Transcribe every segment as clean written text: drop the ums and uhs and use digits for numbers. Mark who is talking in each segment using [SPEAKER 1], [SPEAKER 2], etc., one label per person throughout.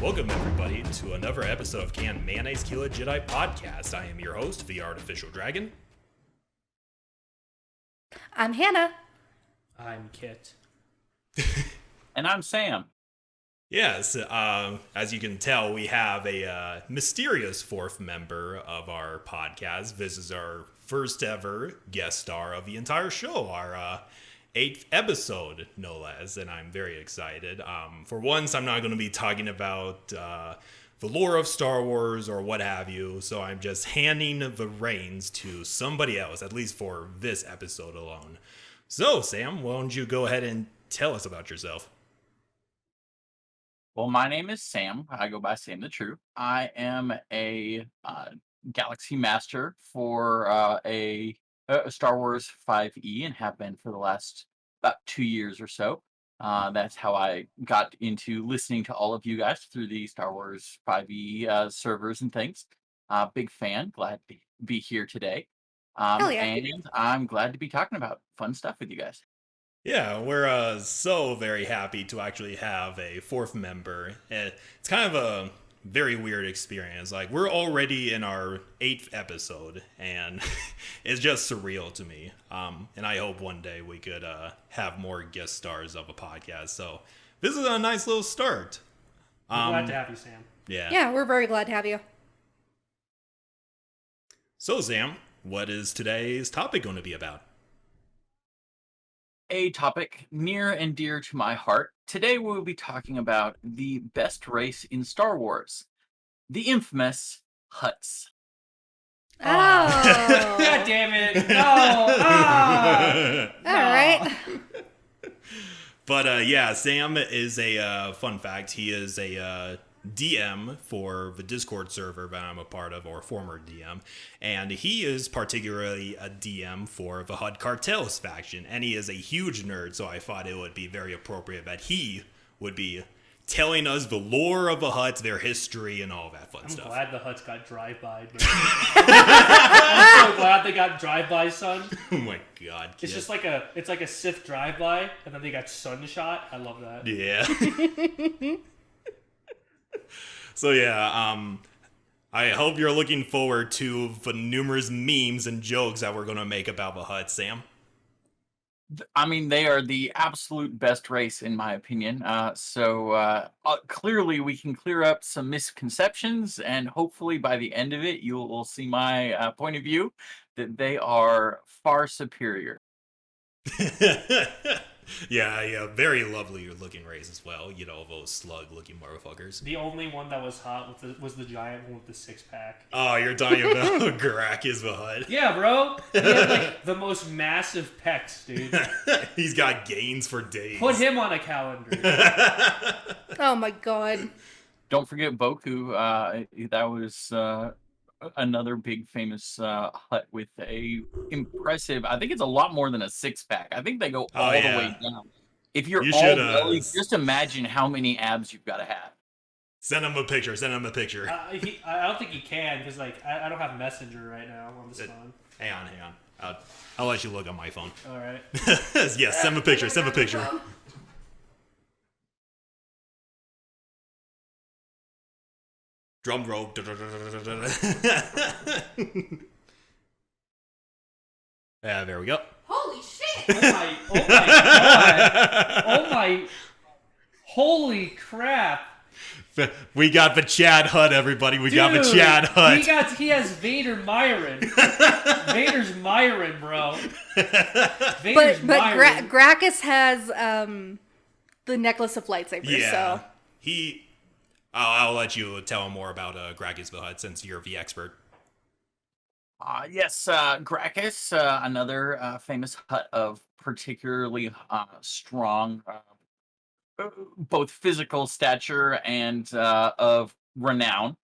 [SPEAKER 1] Welcome, everybody, to another episode of Can Mayonnaise Kill a Jedi podcast. I am your host, the Artificial Dragon.
[SPEAKER 2] I'm Hannah.
[SPEAKER 3] I'm Kit.
[SPEAKER 4] And I'm Sam.
[SPEAKER 1] Yes, as you can tell, we have a mysterious fourth member of our podcast. This is our first ever guest star of the entire show, our 8th episode, no less, and I'm very excited. For once, I'm not going to be talking about the lore of Star Wars or what have you, so I'm just handing the reins to somebody else, at least for this episode alone. So, Sam, why don't you go ahead and tell us about yourself?
[SPEAKER 4] Well, my name is Sam. I go by Samthetrue. I am a Galaxy Master for a Star Wars 5e and have been for the last about 2 years or so. That's how I got into listening to all of you guys through the Star Wars 5e servers and things. Big fan. Glad to be here today.
[SPEAKER 2] Hell yeah.
[SPEAKER 4] And I'm glad to be talking about fun stuff with you guys.
[SPEAKER 1] Yeah, we're so very happy to actually have a fourth member. It's kind of a very weird experience. Like, we're already in our 8th episode, and it's just surreal to me. And I hope one day we could have more guest stars of a podcast. So this is a nice little start.
[SPEAKER 3] I'm glad to have you, Sam.
[SPEAKER 2] Yeah, we're very glad to have you.
[SPEAKER 1] So, Sam, what is today's topic going to be about?
[SPEAKER 4] A topic near and dear to my heart. Today we will be talking about the best race in Star Wars, the infamous Hutts.
[SPEAKER 2] Oh.
[SPEAKER 3] God damn it! No!
[SPEAKER 2] All right.
[SPEAKER 1] But yeah, Sam is a fun fact. He is a DM for the Discord server that I'm a part of, or former DM, and he is particularly a DM for the Hutt Cartels faction, and he is a huge nerd, so I thought it would be very appropriate that he would be telling us the lore of the Hutts, their history, and all that fun stuff.
[SPEAKER 3] I'm glad the Hutts got drive-by. I'm so glad they got drive-by, son.
[SPEAKER 1] Oh my god, kid.
[SPEAKER 3] It's just like a Sith drive-by, and then they got sun-shot. I love that.
[SPEAKER 1] Yeah. So yeah, I hope you're looking forward to the numerous memes and jokes that we're going to make about the Hutt, Sam.
[SPEAKER 4] I mean, they are the absolute best race, in my opinion. So clearly we can clear up some misconceptions, and hopefully by the end of it, you will see my point of view that they are far superior.
[SPEAKER 1] Yeah, very lovely looking race as well. You know, those slug looking motherfuckers.
[SPEAKER 3] The only one that was hot was the giant one with the six-pack.
[SPEAKER 1] Oh, you're talking about Garak is the Hutt.
[SPEAKER 3] Yeah, bro. He had like the most massive pecs, dude.
[SPEAKER 1] He's got gains for days.
[SPEAKER 3] Put him on a calendar.
[SPEAKER 2] Oh my god.
[SPEAKER 4] Don't forget Boku. That was another big famous Hutt with a impressive, I think it's a lot more than a six-pack. I think they go all the way down. If you're all belly, just imagine how many abs you've got to have.
[SPEAKER 1] Send him a picture.
[SPEAKER 3] I don't think he can, because like I don't have Messenger right now on this phone.
[SPEAKER 1] Hang on. I'll let you look on my phone.
[SPEAKER 3] All right.
[SPEAKER 1] Yes, send him a picture. Drum roll. Yeah, there we go.
[SPEAKER 2] Holy shit.
[SPEAKER 3] Oh my god. Oh my. Holy crap.
[SPEAKER 1] We got the Chad Hutt, everybody. We got the Chad Hutt.
[SPEAKER 3] He has Vader Myron. Vader's Myron, bro. Vader's
[SPEAKER 2] But
[SPEAKER 3] Myron.
[SPEAKER 2] Gracchus has the necklace of lightsabers,
[SPEAKER 1] Yeah.
[SPEAKER 2] so.
[SPEAKER 1] I'll let you tell him more about Gracchus the Hutt since you're the expert.
[SPEAKER 4] Yes, Gracchus, another famous Hutt of particularly strong, both physical stature and of renown.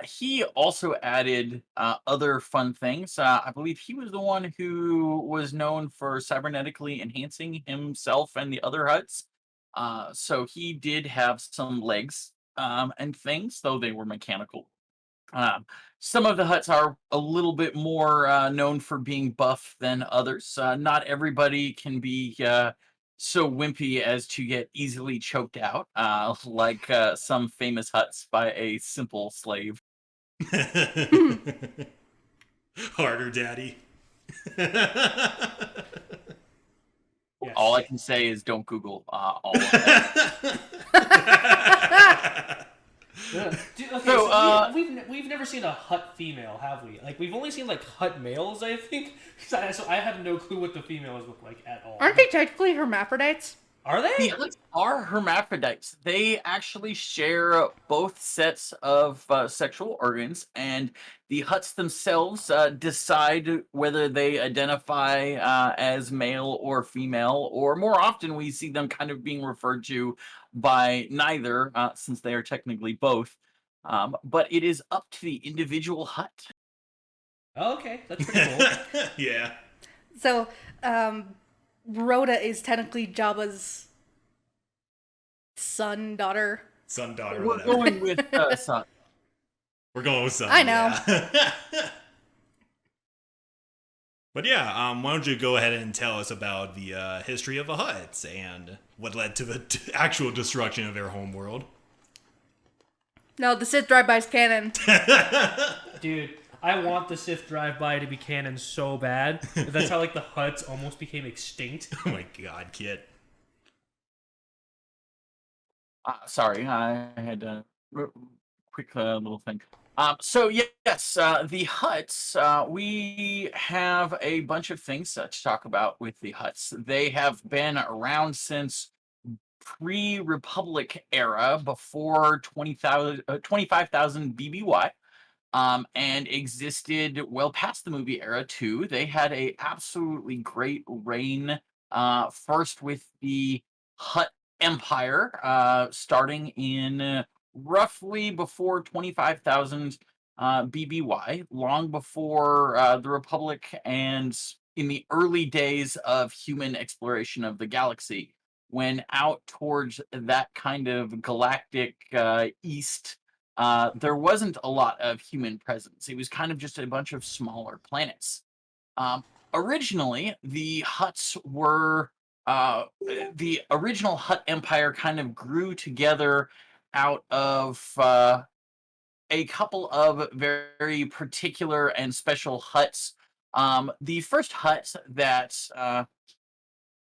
[SPEAKER 4] He also added other fun things. I believe he was the one who was known for cybernetically enhancing himself and the other Hutts. So he did have some legs and things, though they were mechanical. Some of the Hutts are a little bit more known for being buff than others. Not everybody can be so wimpy as to get easily choked out, like some famous huts by a simple slave.
[SPEAKER 1] Harder, daddy.
[SPEAKER 4] All I
[SPEAKER 3] Yes.
[SPEAKER 4] can say is don't Google all of that.
[SPEAKER 3] Dude, okay,
[SPEAKER 4] So,
[SPEAKER 3] so we've never seen a Hutt female, have we? Like we've only seen like Hutt males, I think. So I have no clue what the females look like at all.
[SPEAKER 2] Aren't they technically hermaphrodites?
[SPEAKER 3] Are
[SPEAKER 4] The
[SPEAKER 3] they?
[SPEAKER 4] Huts are hermaphrodites. They actually share both sets of sexual organs, and the Huts themselves decide whether they identify as male or female, or more often we see them kind of being referred to by neither, since they are technically both. But it is up to the individual Hut.
[SPEAKER 3] Oh, okay, that's pretty cool.
[SPEAKER 1] Yeah.
[SPEAKER 2] So, Rhoda is technically Jabba's son, daughter.
[SPEAKER 1] Son, daughter,
[SPEAKER 4] We're
[SPEAKER 1] whatever.
[SPEAKER 4] going with son.
[SPEAKER 1] We're going with son.
[SPEAKER 2] I know.
[SPEAKER 1] Yeah. But yeah, why don't you go ahead and tell us about the history of the Hutts and what led to the actual destruction of their homeworld?
[SPEAKER 2] No, the Sith drive-by's canon.
[SPEAKER 3] Dude, I want the Sith drive-by to be canon so bad. That's how like the Hutts almost became extinct.
[SPEAKER 1] Oh my god, Kit.
[SPEAKER 4] Sorry, I had a quick little thing. So yes, the Huts. We have a bunch of things to talk about with the Huts. They have been around since pre-Republic era, before 25,000 BBY, and existed well past the movie era too. They had a absolutely great reign. First with the Hutt Empire, starting in roughly before 25,000 BBY, long before the Republic, and in the early days of human exploration of the galaxy, when out towards that kind of galactic east, there wasn't a lot of human presence. It was kind of just a bunch of smaller planets. Originally, the Hutts were the original Hutt Empire kind of grew together out of a couple of very particular and special Hutts. The first Hutt that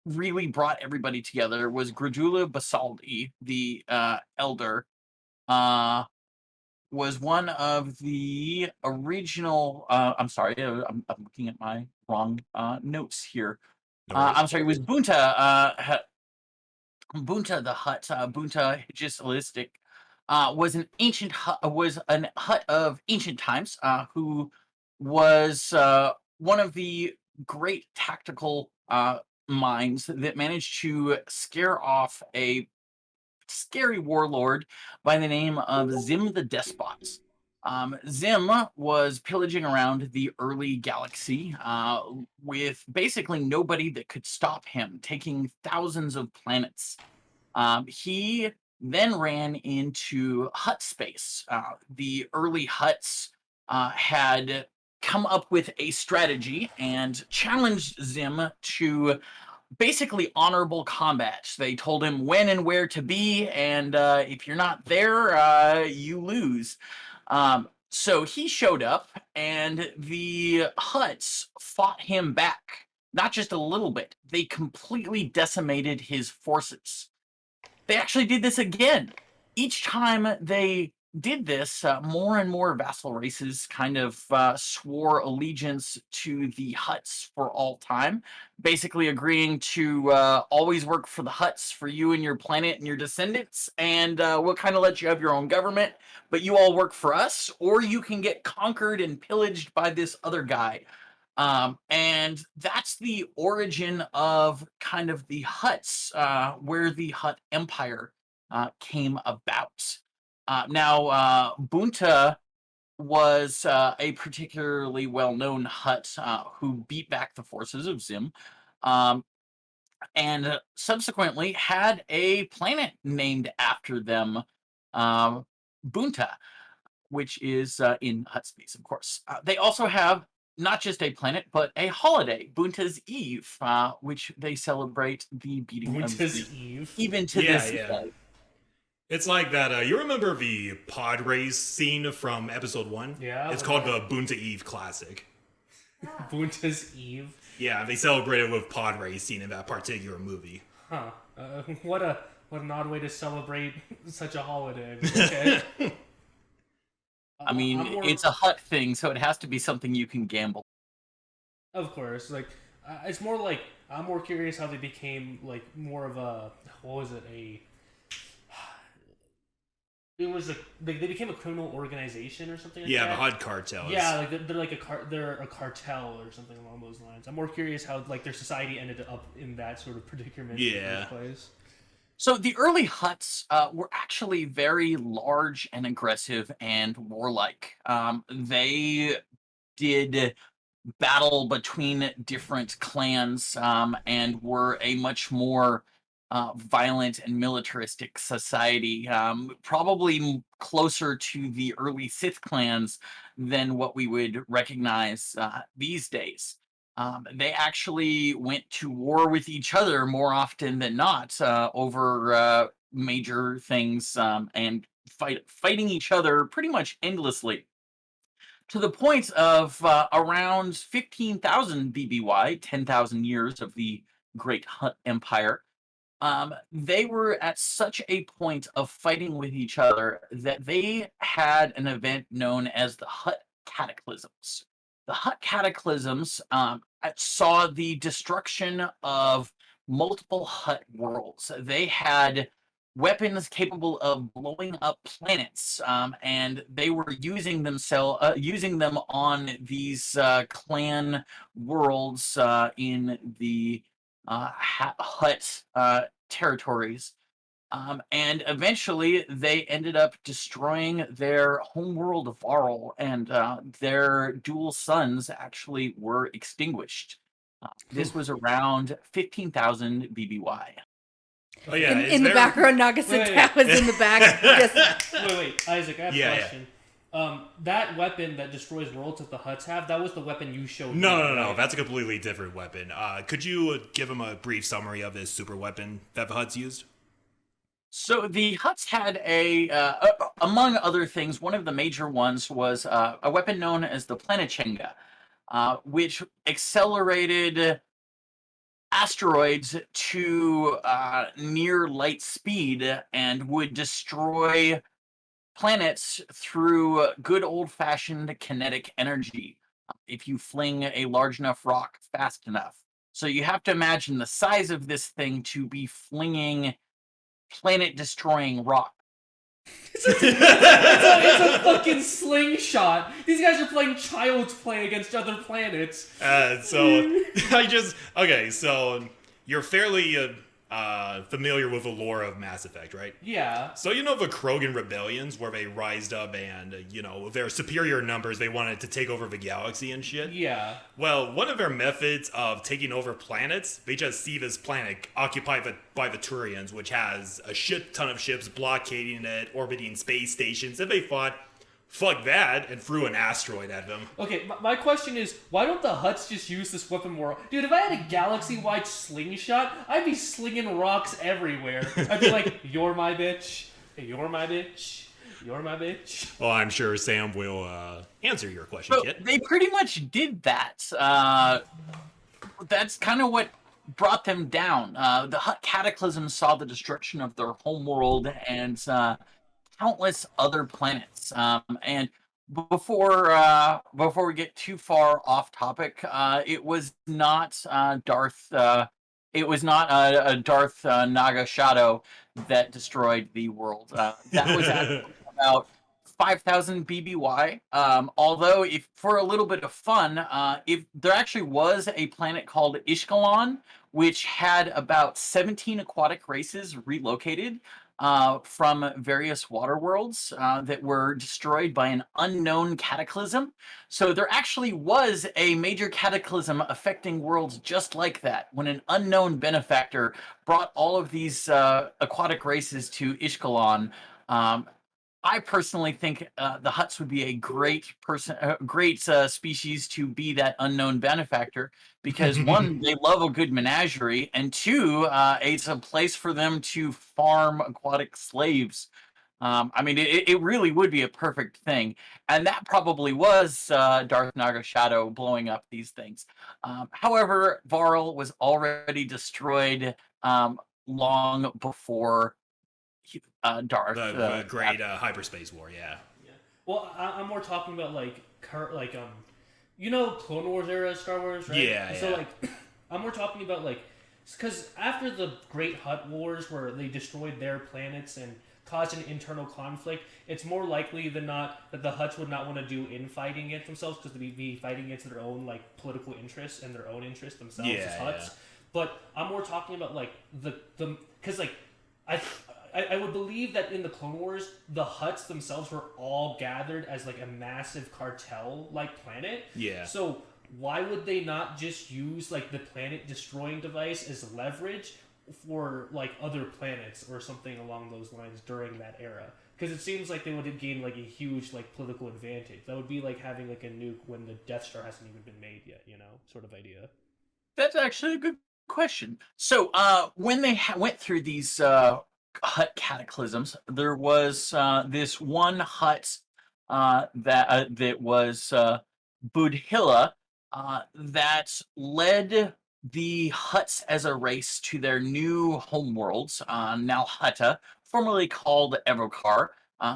[SPEAKER 4] really brought everybody together was Gradula Basaldi, the elder. Was one of the original. I'm sorry, I'm looking at my wrong notes here.
[SPEAKER 1] No worries.
[SPEAKER 4] I'm sorry, it was Bunta. Bunta the Hutt. Bunta Higisalistic was an ancient Hutt, was an Hutt of ancient times, who was one of the great tactical minds that managed to scare off a scary warlord by the name of Zim the Despot. Zim was pillaging around the early galaxy with basically nobody that could stop him, taking thousands of planets. He then ran into Hutt space. The early Hutts had come up with a strategy and challenged Zim to basically honorable combat. They told him when and where to be, and if you're not there, you lose. So he showed up, and the Hutts fought him back. Not just a little bit, they completely decimated his forces. They actually did this again. Each time they did this, more and more vassal races kind of swore allegiance to the Hutts for all time, basically agreeing to always work for the Hutts, for you and your planet and your descendants, and we'll kind of let you have your own government, but you all work for us, or you can get conquered and pillaged by this other guy. And that's the origin of kind of the Hutts, where the Hutt Empire came about. Now, Bunta was a particularly well-known Hutt who beat back the forces of Zim, and subsequently had a planet named after them, Bunta, which is in Hutt space, of course. They also have not just a planet, but a holiday, Bunta's Eve, which they celebrate the beating of
[SPEAKER 3] Winter's
[SPEAKER 4] Z,
[SPEAKER 3] Eve.
[SPEAKER 4] even to
[SPEAKER 1] Yeah,
[SPEAKER 4] this
[SPEAKER 1] yeah.
[SPEAKER 4] day.
[SPEAKER 1] It's like that. You remember the pod race scene from episode 1?
[SPEAKER 3] Yeah,
[SPEAKER 1] It's
[SPEAKER 3] what
[SPEAKER 1] called the Boonta Eve Classic.
[SPEAKER 3] Winter's Eve.
[SPEAKER 1] Yeah, they celebrated with pod race scene in that particular movie.
[SPEAKER 3] Huh. What an odd way to celebrate such a holiday. Okay.
[SPEAKER 4] I mean,
[SPEAKER 3] I'm more-
[SPEAKER 4] it's a Hutt thing, so it has to be something you can gamble.
[SPEAKER 3] Of course, like it's more like I'm more curious how they became like more of a what was it a. It was they became a criminal organization or something like
[SPEAKER 1] Yeah,
[SPEAKER 3] that.
[SPEAKER 1] the Hutt cartel.
[SPEAKER 3] Yeah, like they're like they're a cartel or something along those lines. I'm more curious how like their society ended up in that sort of predicament in the
[SPEAKER 1] Yeah.
[SPEAKER 3] first place.
[SPEAKER 4] So the early Hutts were actually very large and aggressive and warlike. They did battle between different clans and were a much more violent and militaristic society, probably closer to the early Sith clans than what we would recognize these days. They actually went to war with each other more often than not over major things and fighting each other pretty much endlessly to the point of around 15,000 BBY, 10,000 years of the Great Hutt Empire. They were at such a point of fighting with each other that they had an event known as the Hutt Cataclysms. The Hutt Cataclysms saw the destruction of multiple Hutt worlds. They had weapons capable of blowing up planets, and they were using them on these clan worlds in the Hutt territories. And eventually, they ended up destroying their homeworld of Varl, and their dual suns actually were extinguished. This was around 15,000 BBY.
[SPEAKER 1] Oh yeah,
[SPEAKER 2] In the background, Nagasadao
[SPEAKER 3] Wait.
[SPEAKER 2] is in the back. Just,
[SPEAKER 3] Wait, Isaac, I have
[SPEAKER 1] Yeah,
[SPEAKER 3] a
[SPEAKER 1] yeah.
[SPEAKER 3] question. That weapon that destroys worlds that the Hutts have, that was the weapon you showed me.
[SPEAKER 1] No,
[SPEAKER 3] right?
[SPEAKER 1] that's a completely different weapon. Could you give him a brief summary of this super weapon that the Hutts used?
[SPEAKER 4] So the Hutts had among other things, one of the major ones was a weapon known as the Planetchenga, which accelerated asteroids to near light speed and would destroy planets through good old-fashioned kinetic energy if you fling a large enough rock fast enough. So you have to imagine the size of this thing to be flinging planet-destroying rock.
[SPEAKER 3] It's a fucking slingshot. These guys are playing child's play against other planets.
[SPEAKER 1] So you're fairly familiar with the lore of Mass Effect, right?
[SPEAKER 3] Yeah.
[SPEAKER 1] So you know the Krogan rebellions where they rised up and, with their superior numbers, they wanted to take over the galaxy and shit?
[SPEAKER 3] Yeah.
[SPEAKER 1] Well, one of their methods of taking over planets, they just see this planet occupied by the Turians, which has a shit ton of ships blockading it, orbiting space stations, and they thought, fuck that, and threw an asteroid at them.
[SPEAKER 3] Okay, my question is, why don't the Hutts just use this weapon more? Dude, if I had a galaxy-wide slingshot, I'd be slinging rocks everywhere. I'd be like, you're my bitch, you're my bitch, you're my bitch.
[SPEAKER 1] Well, I'm sure Sam will answer your question,
[SPEAKER 4] So
[SPEAKER 1] Kit.
[SPEAKER 4] they pretty much did that. That's kind of what brought them down. The Hutt Cataclysm saw the destruction of their homeworld and countless other planets. And before we get too far off topic, it was not Darth. It was not a Darth Naga Shadow that destroyed the world. That was actually about 5,000 BBY. Although, if for a little bit of fun, if there actually was a planet called Ishkalon, which had about 17 aquatic races relocated from various water worlds that were destroyed by an unknown cataclysm. So there actually was a major cataclysm affecting worlds just like that, when an unknown benefactor brought all of these aquatic races to Ishkalon. I personally think the Hutts would be a great species to be that unknown benefactor because one, they love a good menagerie, and two, it's a place for them to farm aquatic slaves. I mean, it really would be a perfect thing, and that probably was Darth Naga Shadow blowing up these things. However, Varl was already destroyed long before Darth.
[SPEAKER 1] The great hyperspace war, yeah.
[SPEAKER 3] Yeah. Well, I'm more talking about like you know, Clone Wars era Star Wars, right?
[SPEAKER 1] Yeah.
[SPEAKER 3] So like, I'm more talking about like, because after the Great Hutt Wars, where they destroyed their planets and caused an internal conflict, it's more likely than not that the Hutts would not want to do infighting against themselves because they'd be fighting against their own like political interests and their own interests themselves as Hutts. Yeah. But I'm more talking about like the because like I would believe that in the Clone Wars, the Hutts themselves were all gathered as like a massive cartel-like planet.
[SPEAKER 1] Yeah.
[SPEAKER 3] So why would they not just use like the planet-destroying device as leverage for like other planets or something along those lines during that era? Because it seems like they would gain like a huge like political advantage. That would be like having like a nuke when the Death Star hasn't even been made yet, you know, sort of idea.
[SPEAKER 4] That's actually a good question. So when they went through these Hutt cataclysms, there was this one Hutt that was Budhilla that led the Hutts as a race to their new homeworlds, now Hutta, formerly called Evokar,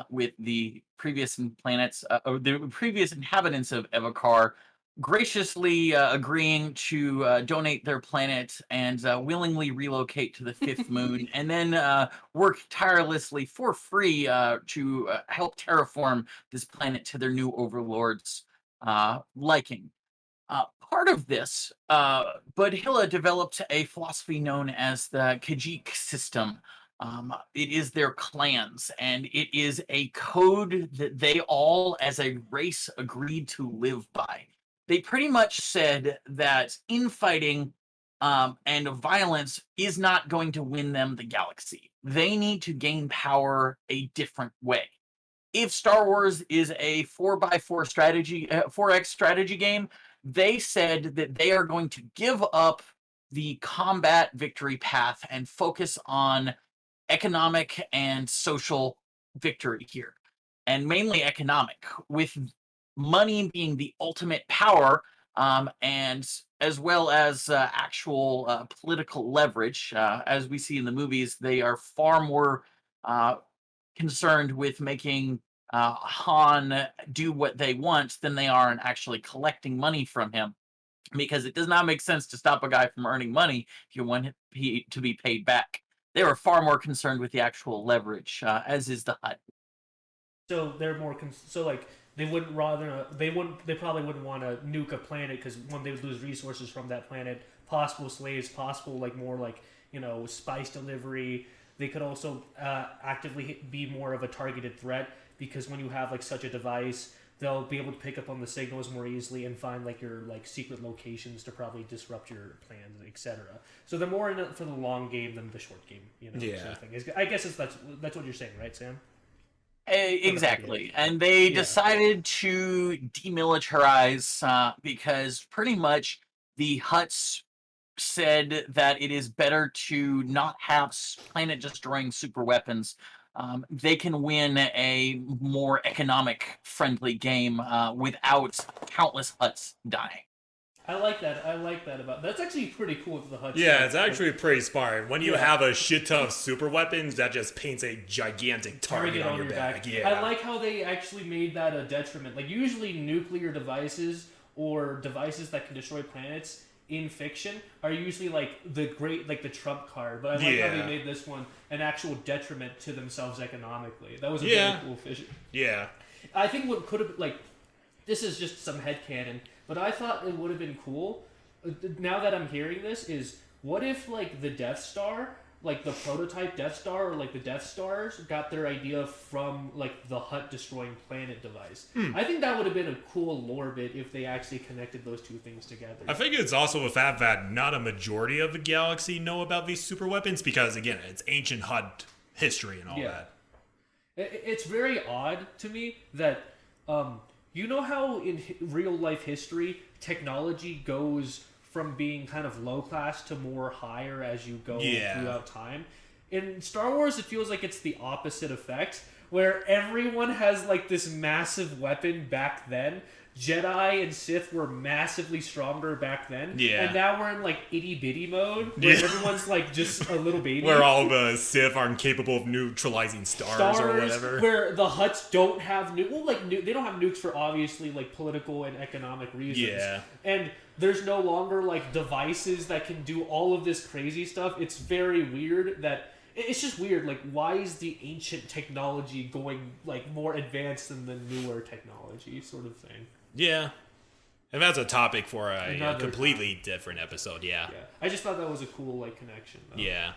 [SPEAKER 4] with the previous planets, or the previous inhabitants of Evokar graciously agreeing to donate their planet and willingly relocate to the fifth moon, and then work tirelessly for free to help terraform this planet to their new overlords' liking. Part of this, Budhilla developed a philosophy known as the Kajidic system. It is their clans, and it is a code that they all, as a race, agreed to live by. They pretty much said that infighting and violence is not going to win them the galaxy. They need to gain power a different way. If Star Wars is a 4x4 strategy, 4x strategy game, they said that they are going to give up the combat victory path and focus on economic and social victory here, and mainly economic, with money being the ultimate power, and as well as actual political leverage. As we see in the movies, they are far more concerned with making Han do what they want than they are in actually collecting money from him, because it does not make sense to stop a guy from earning money if you want to be paid back. They were far more concerned with the actual leverage, as is the Hutt.
[SPEAKER 3] So they're more so like they probably wouldn't want to nuke a planet because one, they would lose resources from that planet, possible slaves, possible like more like, you know, spice delivery. They could also actively be more of a targeted threat, because when you have like such a device, they'll be able to pick up on the signals more easily and find like your like secret locations to probably disrupt your plans, etc. So they're more in it for the long game than the short game, you know.
[SPEAKER 1] Yeah.
[SPEAKER 3] Sort of thing. I guess that's what you're saying, right, Sam?
[SPEAKER 4] Exactly. And they decided to demilitarize because pretty much the Hutts said that it is better to not have planet-destroying super weapons. They can win a more economic-friendly game without countless Hutts dying.
[SPEAKER 3] I like that. About that's actually pretty cool with the Hutt.
[SPEAKER 1] Yeah, it's actually pretty smart. When you have a shit ton of super weapons, that just paints a gigantic target on your back. Yeah.
[SPEAKER 3] I like how they actually made that a detriment. Like usually nuclear devices or devices that can destroy planets in fiction are usually like the trump card, but I like how they made this one an actual detriment to themselves economically. That was a really cool vision.
[SPEAKER 1] Yeah.
[SPEAKER 3] I think what could have, like, this is just some headcanon, but I thought it would have been cool, now that I'm hearing this, is what if like the Death Star, like the prototype Death Star or like the Death Stars got their idea from like the Hutt destroying planet device. I think that would have been a cool lore bit if they actually connected those two things together.
[SPEAKER 1] I think it's also the fact that not a majority of the galaxy know about these super weapons because, again, it's ancient Hutt history and all that.
[SPEAKER 3] It's very odd to me that you know how in real life history technology goes from being kind of low class to more higher as you go throughout time. In Star Wars, it feels like it's the opposite effect, where everyone has like this massive weapon back then. Jedi and Sith were massively stronger back then, and now we're in like itty bitty mode, where everyone's like just a little baby.
[SPEAKER 1] Where all the Sith are incapable of neutralizing stars or whatever.
[SPEAKER 3] Where the Hutts don't have they don't have nukes for obviously like political and economic reasons.
[SPEAKER 1] Yeah.
[SPEAKER 3] And there's no longer like devices that can do all of this crazy stuff. It's very weird that. It's just weird, like, why is the ancient technology going, like, more advanced than the newer technology, sort of thing.
[SPEAKER 1] Yeah. And that's a topic for a completely different episode, yeah.
[SPEAKER 3] I just thought that was a cool, like, connection, though.
[SPEAKER 1] Yeah.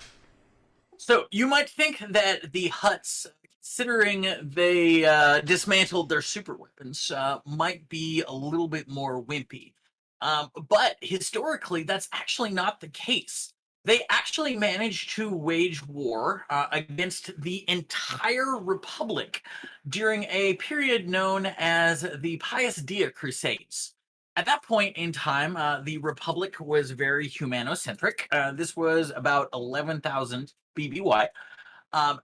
[SPEAKER 4] So, you might think that the Hutts, considering they dismantled their super weapons, might be a little bit more wimpy. But, historically, that's actually not the case. They actually managed to wage war against the entire Republic during a period known as the Pius Dia Crusades. At that point in time, the Republic was very humanocentric. This was about 11,000 BBY.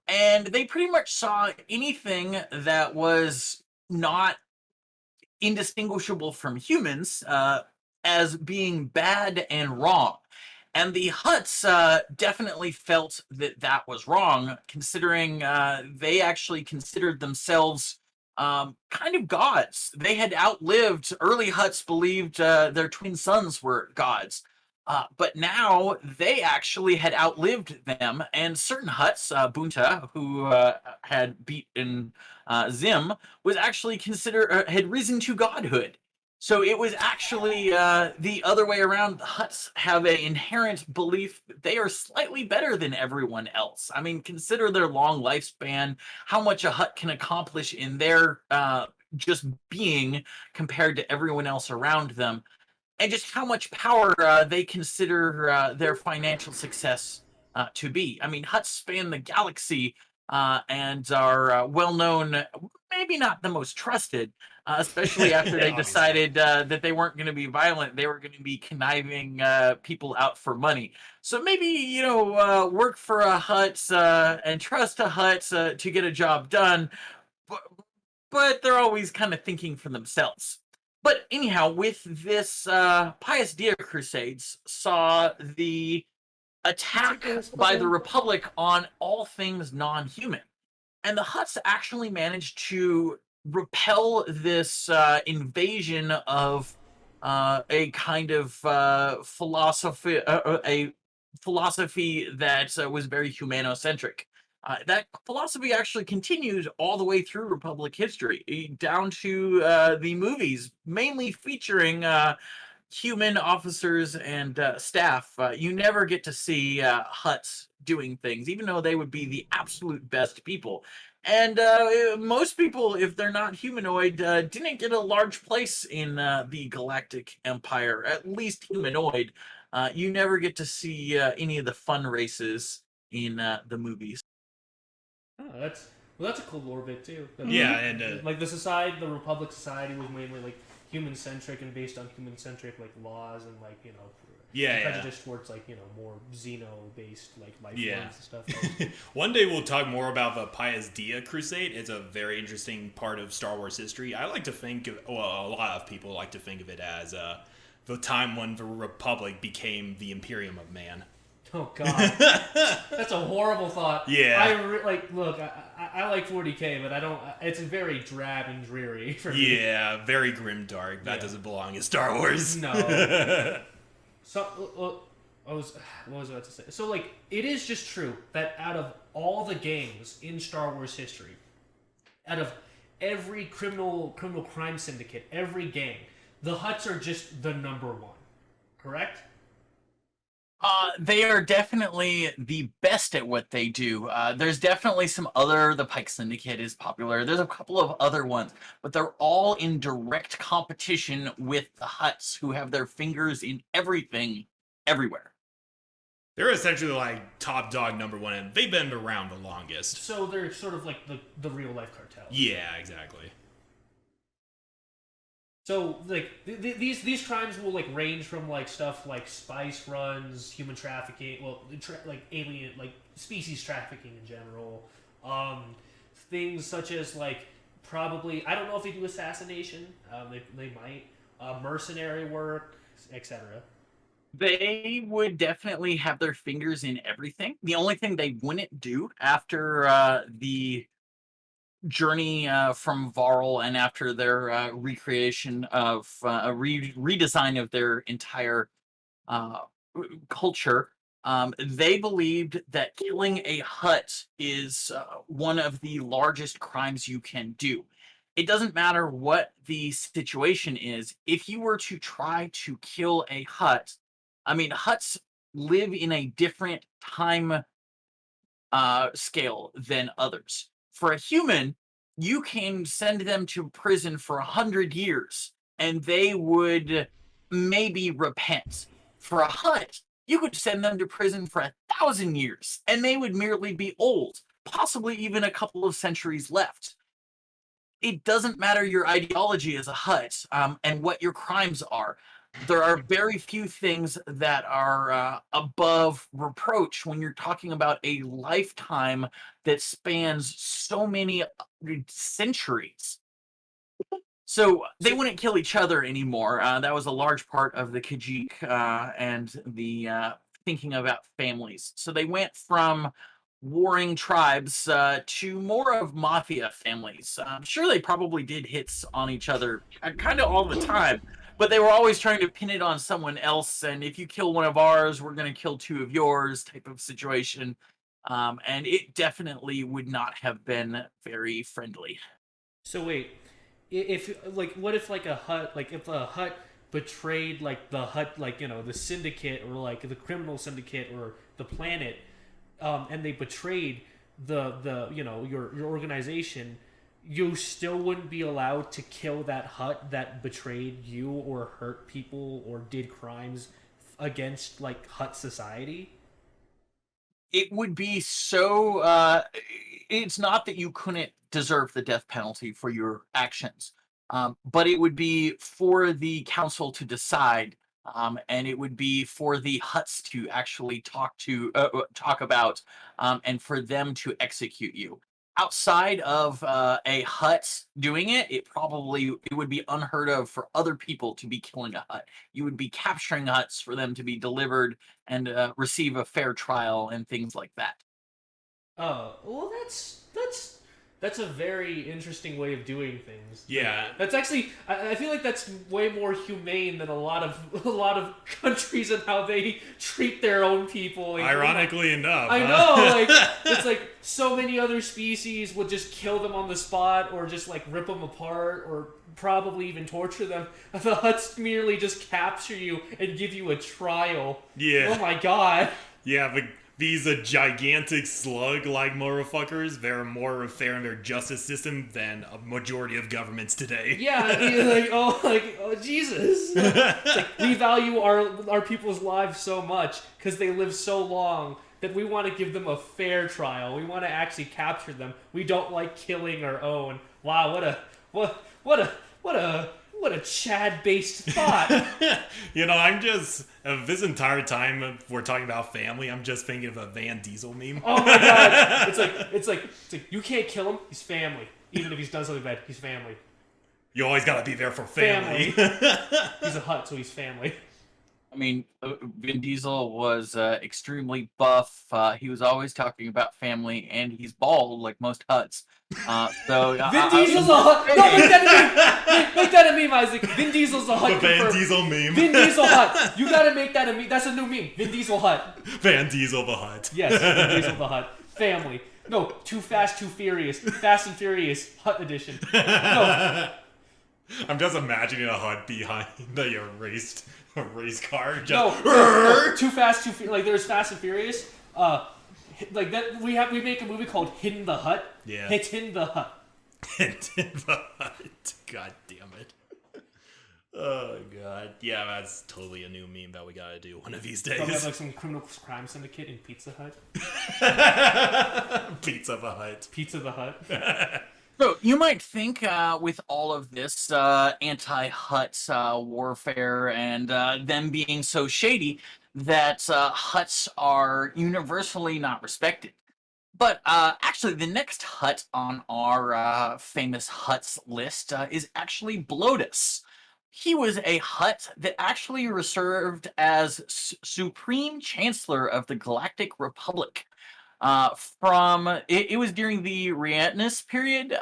[SPEAKER 4] And they pretty much saw anything that was not indistinguishable from humans as being bad and wrong. And the Hutts definitely felt that that was wrong, considering they actually considered themselves kind of gods. They had outlived, early Hutts believed their twin sons were gods. But now they actually had outlived them, and certain Hutts, Bunta, who had beaten Zim, was actually had risen to godhood. So it was actually the other way around. The Hutts have an inherent belief that they are slightly better than everyone else. I mean, consider their long lifespan, how much a Hutt can accomplish in their just being compared to everyone else around them, and just how much power they consider their financial success to be. I mean, Hutts span the galaxy and are well known, maybe not the most trusted, especially after they decided that they weren't going to be violent. They were going to be conniving people out for money. So maybe, work for a Hutt and trust a Hutt to get a job done. But they're always kind of thinking for themselves. But anyhow, with this Pius Dia Crusades saw the attack by the Republic on all things non-human. And the Hutts actually managed to repel this invasion of a kind of philosophy that was very humanocentric. That philosophy actually continued all the way through Republic history, down to the movies, mainly featuring human officers and staff. You never get to see Hutts doing things, even though they would be the absolute best people. And most people, if they're not humanoid, didn't get a large place in the Galactic Empire, at least humanoid. You never get to see any of the fun races in the movies.
[SPEAKER 3] Oh, that's a cool lore bit too.
[SPEAKER 1] Yeah, and
[SPEAKER 3] like the Republic society was mainly like human-centric and based on human-centric like laws and like Kajidic towards like more Xeno-based like life forms and stuff.
[SPEAKER 1] One day we'll talk more about the Pius Dia Crusade. It's a very interesting part of Star Wars history. I like to think a lot of people like to think of it as the time when the Republic became the Imperium of Man.
[SPEAKER 3] Oh God, that's a horrible thought.
[SPEAKER 1] Yeah,
[SPEAKER 3] I like 40K, but I don't. It's very drab and dreary for me.
[SPEAKER 1] Yeah, very grim dark. That doesn't belong in Star Wars.
[SPEAKER 3] No. So, what was I about to say? So, like, it is just true that out of all the games in Star Wars history, out of every criminal crime syndicate, every gang, the Hutts are just the number one. Correct?
[SPEAKER 4] They are definitely the best at what they do. There's definitely the Pike Syndicate is popular. There's a couple of other ones, but they're all in direct competition with the Hutts, who have their fingers in everything, everywhere.
[SPEAKER 1] They're essentially like top dog number one, and they've been around the longest.
[SPEAKER 3] So they're sort of like the real life cartel.
[SPEAKER 1] Yeah, exactly.
[SPEAKER 3] So like these crimes will like range from like stuff like spice runs, human trafficking, like alien like species trafficking in general, things such as like probably I don't know if they do assassination, they might, mercenary work, etc.
[SPEAKER 4] They would definitely have their fingers in everything. The only thing they wouldn't do after the journey from Varl and after their recreation of a redesign of their entire uh, culture, they believed that killing a Hutt is one of the largest crimes you can do. It doesn't matter what the situation is. If you were to try to kill a Hutt, I mean, Hutts live in a different time scale than others. For a human, you can send them to prison for 100 years and they would maybe repent. For a Hutt, you could send them to prison for 1,000 years and they would merely be old, possibly even a couple of centuries left. It doesn't matter your ideology as a Hutt and what your crimes are. There are very few things that are above reproach when you're talking about a lifetime that spans so many centuries. So they wouldn't kill each other anymore. That was a large part of the Kajidic and the thinking about families. So they went from warring tribes to more of mafia families. I'm sure they probably did hits on each other kind of all the time, but they were always trying to pin it on someone else. And if you kill one of ours, we're going to kill two of yours type of situation. And it definitely would not have been very friendly.
[SPEAKER 3] So wait, if like what if like a Hutt, like if a Hutt betrayed like the Hutt, like the syndicate or like the criminal syndicate or the planet, and they betrayed the your organization, you still wouldn't be allowed to kill that Hutt that betrayed you or hurt people or did crimes against like Hutt society?
[SPEAKER 4] It would be so it's not that you couldn't deserve the death penalty for your actions, but it would be for the council to decide, and it would be for the Hutts to actually talk about, and for them to execute you. Outside of a Hutt doing it, it would be unheard of for other people to be killing a Hutt. You would be capturing Hutts for them to be delivered and receive a fair trial and things like that.
[SPEAKER 3] Oh, well, that's a very interesting way of doing things.
[SPEAKER 1] Yeah.
[SPEAKER 3] That's actually, I feel like that's way more humane than a lot of countries and how they treat their own people. Like,
[SPEAKER 1] Ironically enough.
[SPEAKER 3] I know, like it's like so many other species would just kill them on the spot or just like rip them apart or probably even torture them. The Hutts merely just capture you and give you a trial.
[SPEAKER 1] Yeah.
[SPEAKER 3] Oh my god.
[SPEAKER 1] Yeah, but these gigantic slug-like motherfuckers, they're more fair in their justice system than a majority of governments today.
[SPEAKER 3] Yeah, oh Jesus. It's like we value our people's lives so much because they live so long that we want to give them a fair trial. We want to actually capture them. We don't like killing our own. Wow, what a Chad-based thought.
[SPEAKER 1] I'm just this entire time we're talking about family, I'm just thinking of a Van Diesel meme.
[SPEAKER 3] Oh my god! It's like you can't kill him. He's family. Even if he's done something bad, he's family.
[SPEAKER 1] You always gotta be there for family.
[SPEAKER 3] He's a Hutt, so he's family.
[SPEAKER 4] I mean, Vin Diesel was extremely buff. He was always talking about family, and he's bald like most Hutts.
[SPEAKER 3] Vin Diesel's a Hutt. No, make that a meme, Isaac. Vin Diesel's a Hutt.
[SPEAKER 1] The Van Diesel meme.
[SPEAKER 3] Vin Diesel Hutt. You gotta make that a meme. That's a new meme. Vin Diesel Hutt.
[SPEAKER 1] Van Diesel the Hutt.
[SPEAKER 3] Yes, Vin Diesel the Hutt. Family. No, Too Fast, Too Furious. Fast and Furious Hutt edition. No.
[SPEAKER 1] I'm just imagining a Hutt behind a race car.
[SPEAKER 3] No, Too Fast, Too Furious. Like there's Fast and Furious. Like that we make a movie called Hidden the Hutt.
[SPEAKER 1] Yeah.
[SPEAKER 3] It's Hidden the Hutt.
[SPEAKER 1] Hidden the Hutt. God damn it. Oh god. Yeah, that's totally a new meme that we gotta do one of these
[SPEAKER 3] Probably have
[SPEAKER 1] days.
[SPEAKER 3] like some criminal crime syndicate in Pizza Hut.
[SPEAKER 1] Pizza the Hut.
[SPEAKER 3] Pizza the Hut.
[SPEAKER 4] So you might think, with all of this anti-Hutt warfare and them being so shady, that Hutts are universally not respected. But actually, the next Hutt on our famous Hutts list is actually Blotus. He was a Hutt that actually served as Supreme Chancellor of the Galactic Republic. It was during the Rhiantus period,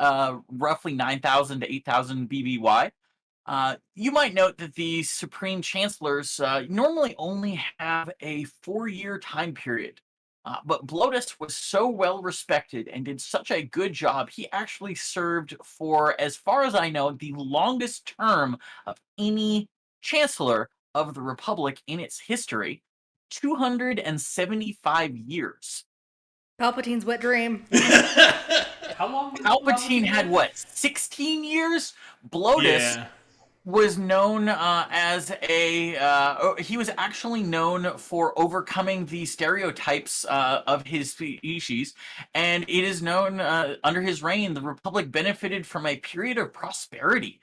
[SPEAKER 4] roughly 9,000 to 8,000 BBY. You might note that the Supreme Chancellors normally only have a 4-year time period. But Blotus was so well respected and did such a good job, he actually served for, as far as I know, the longest term of any Chancellor of the Republic in its history, 275 years.
[SPEAKER 2] Palpatine's wet dream.
[SPEAKER 3] How long? did
[SPEAKER 4] Palpatine had what, 16 years? Blotus
[SPEAKER 1] Yeah.
[SPEAKER 4] was known he was actually known for overcoming the stereotypes of his species, and it is known under his reign the Republic benefited from a period of prosperity.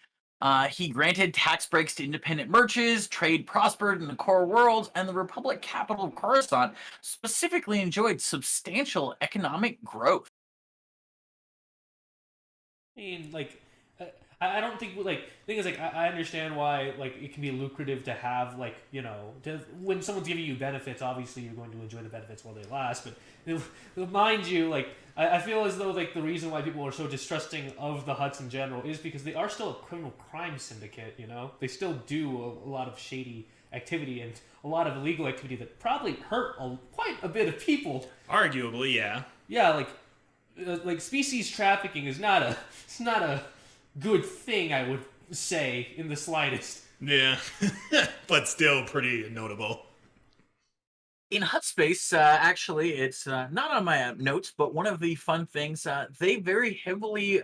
[SPEAKER 4] He granted tax breaks to independent merchants, trade prospered in the core worlds, and the Republic capital of Coruscant specifically enjoyed substantial economic growth.
[SPEAKER 3] I mean, like, I don't think like the thing is like I understand why like it can be lucrative to have like when someone's giving you benefits, obviously you're going to enjoy the benefits while they last. But mind you, like I feel as though like the reason why people are so distrusting of the Hutts in general is because they are still a criminal crime syndicate. They still do a lot of shady activity and a lot of illegal activity that probably hurt quite a bit of people.
[SPEAKER 1] Arguably, yeah.
[SPEAKER 3] Yeah, like species trafficking is not a good thing, I would say, in the slightest.
[SPEAKER 1] Yeah. But still pretty notable.
[SPEAKER 4] In Hut Space, actually, it's not on my notes, but one of the fun things, they very heavily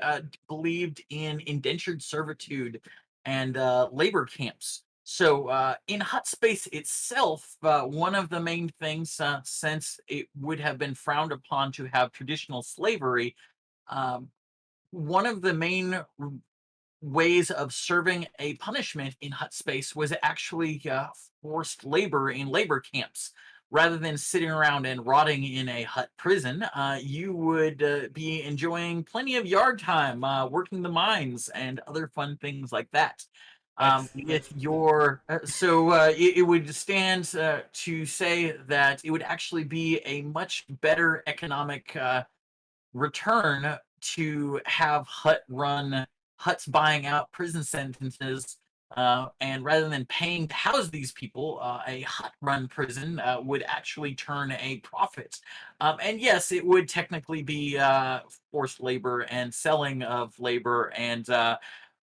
[SPEAKER 4] believed in indentured servitude and labor camps. So, in Hut Space itself, one of the main things, since it would have been frowned upon to have traditional slavery, um, one of the main ways of serving a punishment in Hut Space was actually forced labor in labor camps. Rather than sitting around and rotting in a Hut prison, you would be enjoying plenty of yard time, working the mines, and other fun things like that. With your it would stand to say that it would actually be a much better economic return to have Huts buying out prison sentences, and rather than paying to house these people, a Hutt-run prison would actually turn a profit. And yes, it would technically be forced labor and selling of labor and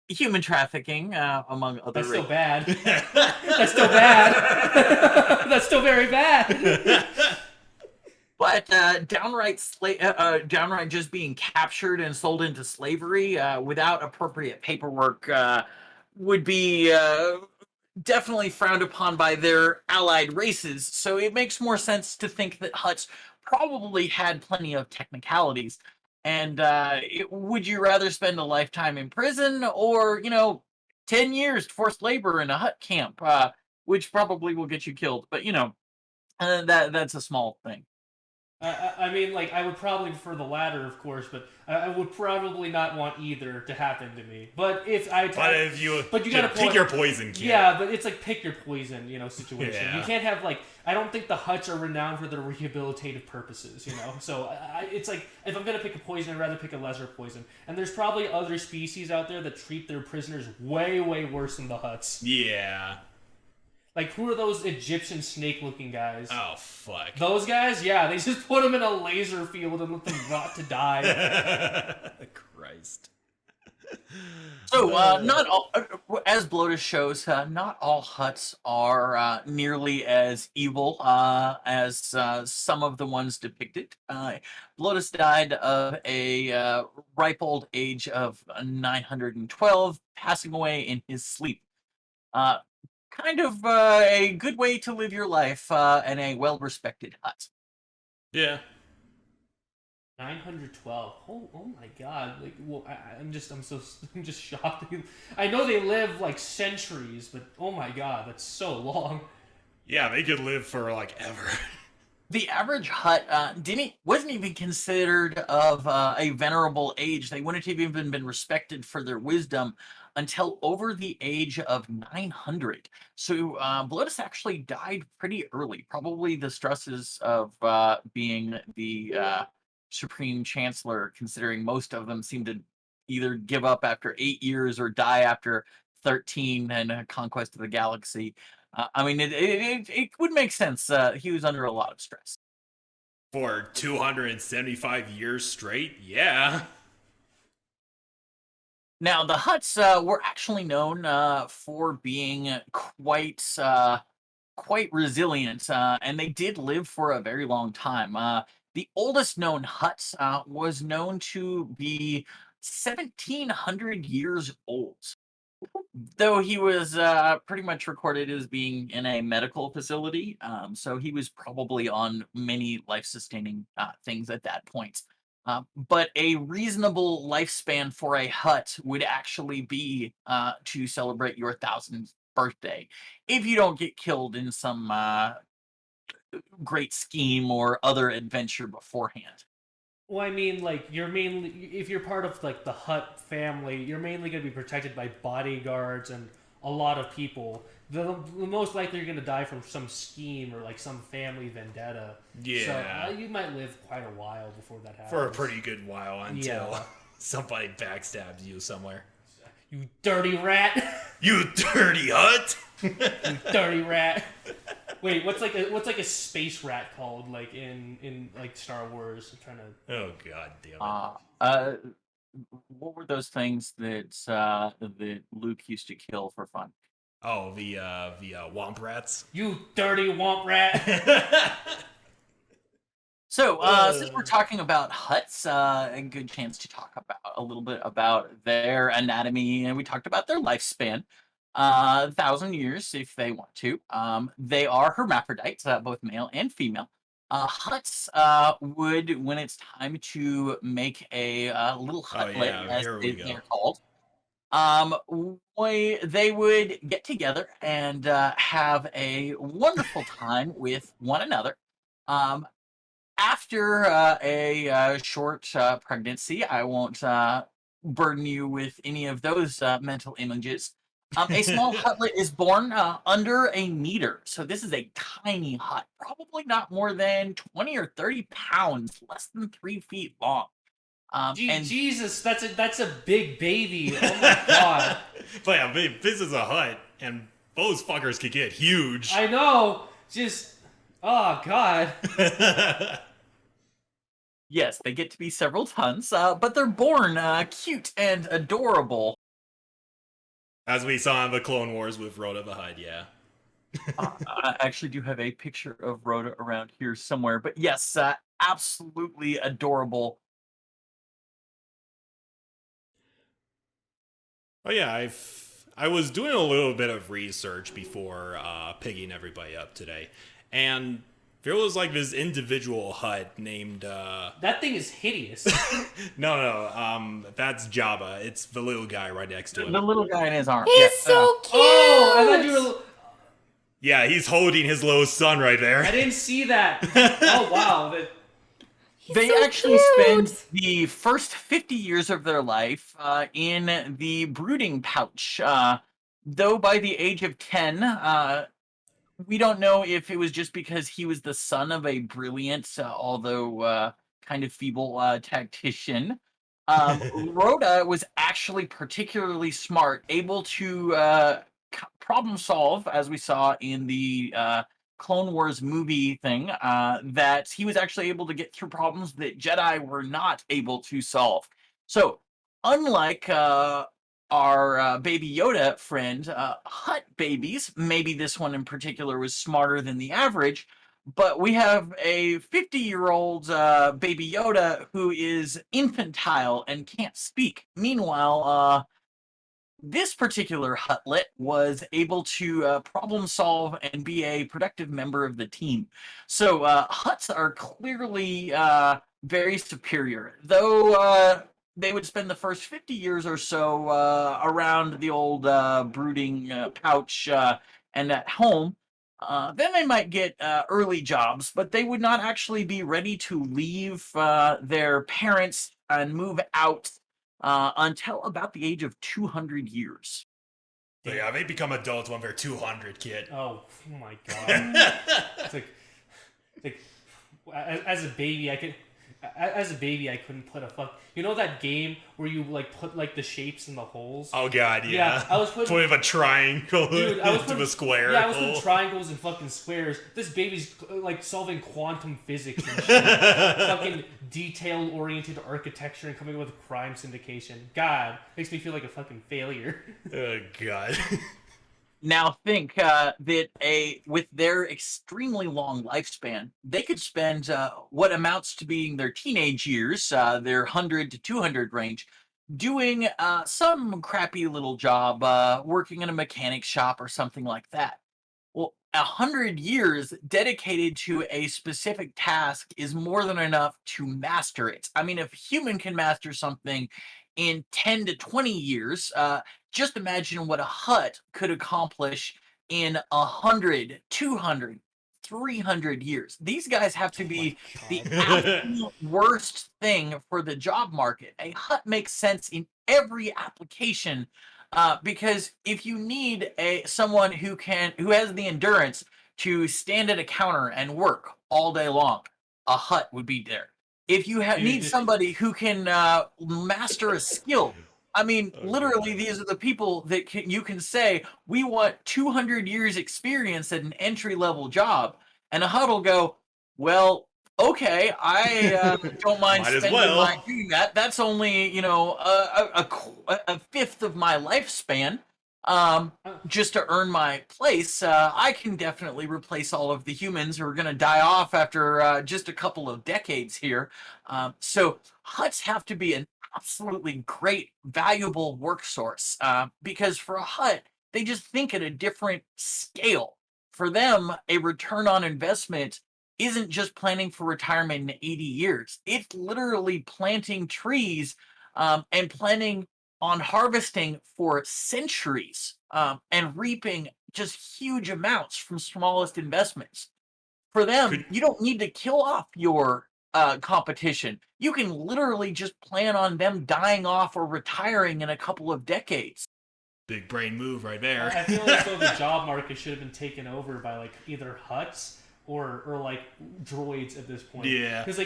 [SPEAKER 4] human trafficking, among other.
[SPEAKER 3] That's still bad. That's still bad. That's still very bad.
[SPEAKER 4] But downright just being captured and sold into slavery without appropriate paperwork would be definitely frowned upon by their allied races. So it makes more sense to think that Hutts probably had plenty of technicalities. And would you rather spend a lifetime in prison or, 10 years forced labor in a Hutt camp, which probably will get you killed? But, that's a small thing.
[SPEAKER 3] I mean, like, I would probably prefer the latter, of course, but I would probably not want either to happen to me. But if I,
[SPEAKER 1] But you gotta pick your poison, kid.
[SPEAKER 3] Yeah, but it's like pick your poison, situation.
[SPEAKER 1] Yeah.
[SPEAKER 3] You can't have like. I don't think the Hutts are renowned for their rehabilitative purposes, So it's like if I'm gonna pick a poison, I'd rather pick a lesser poison. And there's probably other species out there that treat their prisoners way, way worse than the Hutts.
[SPEAKER 1] Yeah.
[SPEAKER 3] Like, who are those Egyptian snake-looking guys?
[SPEAKER 1] Oh, fuck.
[SPEAKER 3] Those guys? Yeah, they just put them in a laser field and let them rot to die.
[SPEAKER 1] Christ.
[SPEAKER 4] So, not all, as Blotus shows, not all Hutts are nearly as evil as some of the ones depicted. Blotus died of a ripe old age of 912, passing away in his sleep. Uh, kind of a good way to live your life and a well-respected hut.
[SPEAKER 1] Yeah.
[SPEAKER 3] 912. Oh my god. Like, well, I'm just shocked. I know they live like centuries, but oh my god, that's so long.
[SPEAKER 1] Yeah, they could live for like ever.
[SPEAKER 4] The average hut wasn't even considered of a venerable age. They wouldn't have even been respected for their wisdom until over the age of 900. So Blotus actually died pretty early. Probably the stresses of being the Supreme Chancellor, considering most of them seem to either give up after 8 years or die after 13 and Conquest of the Galaxy. I mean, it would make sense. He was under a lot of stress.
[SPEAKER 1] For 275 years straight? Yeah.
[SPEAKER 4] Now, the Hutts were actually known for being quite resilient, and they did live for a very long time. The oldest known Hutt was known to be 1,700 years old. Though he was pretty much recorded as being in a medical facility, so he was probably on many life-sustaining things at that point. But a reasonable lifespan for a hut would actually be to celebrate your 1000th birthday, if you don't get killed in some great scheme or other adventure beforehand.
[SPEAKER 3] Well, I mean, like, you're mainly, if you're part of like the Hutt family, you're mainly going to be protected by bodyguards and a lot of people. The most likely you're going to die from some scheme or like some family vendetta.
[SPEAKER 1] Yeah.
[SPEAKER 3] So you might live quite a while before that happens.
[SPEAKER 1] For a pretty good while until
[SPEAKER 3] Yeah.
[SPEAKER 1] somebody backstabs you somewhere.
[SPEAKER 3] You dirty rat!
[SPEAKER 1] You dirty Hutt!
[SPEAKER 3] You dirty rat! Wait, what's like a space rat called like in like Star Wars? I'm trying to.
[SPEAKER 1] Oh god damn it.
[SPEAKER 4] What were those things that that Luke used to kill for fun?
[SPEAKER 1] Oh, the Womp Rats.
[SPEAKER 3] You dirty womp rat!
[SPEAKER 4] So, since we're talking about Hutts, a good chance to talk about a little bit about their anatomy, and we talked about their lifespan, 1,000 years if they want to. They are hermaphrodites, both male and female. Hutts would, when it's time to make a little hutlet,
[SPEAKER 1] yeah,
[SPEAKER 4] as
[SPEAKER 1] here we
[SPEAKER 4] they're
[SPEAKER 1] go.
[SPEAKER 4] called, they would get together and have a wonderful time with one another. Um, After a short pregnancy, I won't burden you with any of those mental images. A small hutlet is born under a meter. So this is a tiny hut, probably not more than 20 or 30 pounds, less than 3 feet long. And
[SPEAKER 3] Jesus, that's a big baby. Oh my god!
[SPEAKER 1] But yeah, this is a hut, and those fuckers could get huge.
[SPEAKER 3] I know. Just oh god.
[SPEAKER 4] yes, they get to be several tons, but they're born cute and adorable.
[SPEAKER 1] As we saw in the Clone Wars with Rhoda the Hutt, yeah.
[SPEAKER 4] I actually do have a picture of Rhoda around here somewhere, but yes, absolutely adorable.
[SPEAKER 1] Oh yeah, I was doing a little bit of research before picking everybody up today, and there was like this individual hut named
[SPEAKER 3] That thing is hideous.
[SPEAKER 1] no, that's Jabba. It's the little guy right next to him.
[SPEAKER 4] The little guy in his arm.
[SPEAKER 2] He's
[SPEAKER 4] yeah,
[SPEAKER 2] so cute.
[SPEAKER 3] Oh, I thought you were.
[SPEAKER 1] Yeah, he's holding his little son right there.
[SPEAKER 3] I didn't see that. Oh wow.
[SPEAKER 4] They
[SPEAKER 2] so
[SPEAKER 4] actually
[SPEAKER 2] cute.
[SPEAKER 4] spend the first 50 years of their life in the brooding pouch. Though by the age of 10, we don't know if it was just because he was the son of a brilliant, although kind of feeble tactician. Rhoda was actually particularly smart, able to problem solve, as we saw in the Clone Wars movie thing, that he was actually able to get through problems that Jedi were not able to solve. So, unlike our Baby Yoda friend, Hutt babies, maybe this one in particular was smarter than the average, but we have a 50-year-old Baby Yoda who is infantile and can't speak. Meanwhile, this particular Hutlet was able to problem solve and be a productive member of the team. So Hutts are clearly very superior, though they would spend the first 50 years or so around the old brooding pouch and at home. Then they might get early jobs, but they would not actually be ready to leave their parents and move out until about the age of 200 years.
[SPEAKER 1] So yeah, they become adults when they're 200, kid.
[SPEAKER 3] Oh my god. It's like as a baby I couldn't put a fuck. You know that game where you like put like the shapes in the holes?
[SPEAKER 1] Oh god, yeah.
[SPEAKER 3] I was putting
[SPEAKER 1] a triangle into a square.
[SPEAKER 3] Yeah, I was putting triangles and fucking squares. This baby's like solving quantum physics and shit. Fucking detail-oriented architecture and coming up with crime syndication. God, makes me feel like a fucking failure.
[SPEAKER 1] Oh god.
[SPEAKER 4] Now think with their extremely long lifespan, they could spend what amounts to being their teenage years, their 100 to 200 range, doing some crappy little job, working in a mechanic shop or something like that. Well, 100 years dedicated to a specific task is more than enough to master it. I mean, if a human can master something in 10 to 20 years, just imagine what a Hutt could accomplish in 100, 200, 300 years. These guys have to be the absolute worst thing for the job market. A Hutt makes sense in every application because if you need someone who has the endurance to stand at a counter and work all day long, a Hutt would be there. If you need somebody who can master a skill, I mean, literally, these are the people that you can say, we want 200 years experience at an entry-level job. And a Hutt will go, well, okay, I don't mind spending my doing that. That's only, a fifth of my lifespan. Just to earn my place, I can definitely replace all of the humans who are going to die off after just a couple of decades here. So Hutts have to be an absolutely great, valuable work source because for a Hutt, they just think at a different scale. For them, a return on investment isn't just planning for retirement in 80 years. It's literally planting trees and planning on harvesting for centuries and reaping just huge amounts from smallest investments. For them, you don't need to kill off your competition. You can literally just plan on them dying off or retiring in a couple of decades.
[SPEAKER 1] Big brain move right there.
[SPEAKER 3] I feel like so the job market should have been taken over by like either Hutts or like droids at this point.
[SPEAKER 1] Yeah.
[SPEAKER 3] Because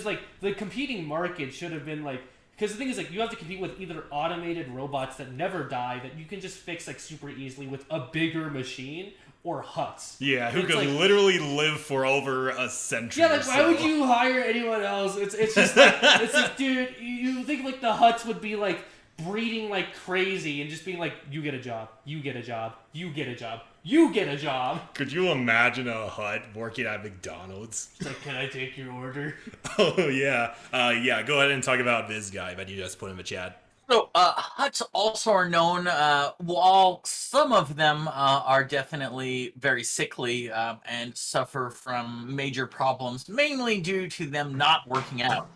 [SPEAKER 3] like the competing market should have been like. Because the thing is, like, you have to compete with either automated robots that never die that you can just fix like super easily with a bigger machine, or Hutts.
[SPEAKER 1] Yeah, who could literally live for over a century.
[SPEAKER 3] Yeah, like why would you hire anyone else? It's just like it's like, dude, you think like the Hutts would be like breeding like crazy and just being like, you get a job, you get a job, you get a job, you get a job.
[SPEAKER 1] Could you imagine a Hutt working at McDonald's?
[SPEAKER 3] It's like, can I take your order?
[SPEAKER 1] Oh, yeah. Yeah, go ahead and talk about this guy that you just put in the chat.
[SPEAKER 4] So, Hutts also are known, while some of them are definitely very sickly and suffer from major problems, mainly due to them not working out.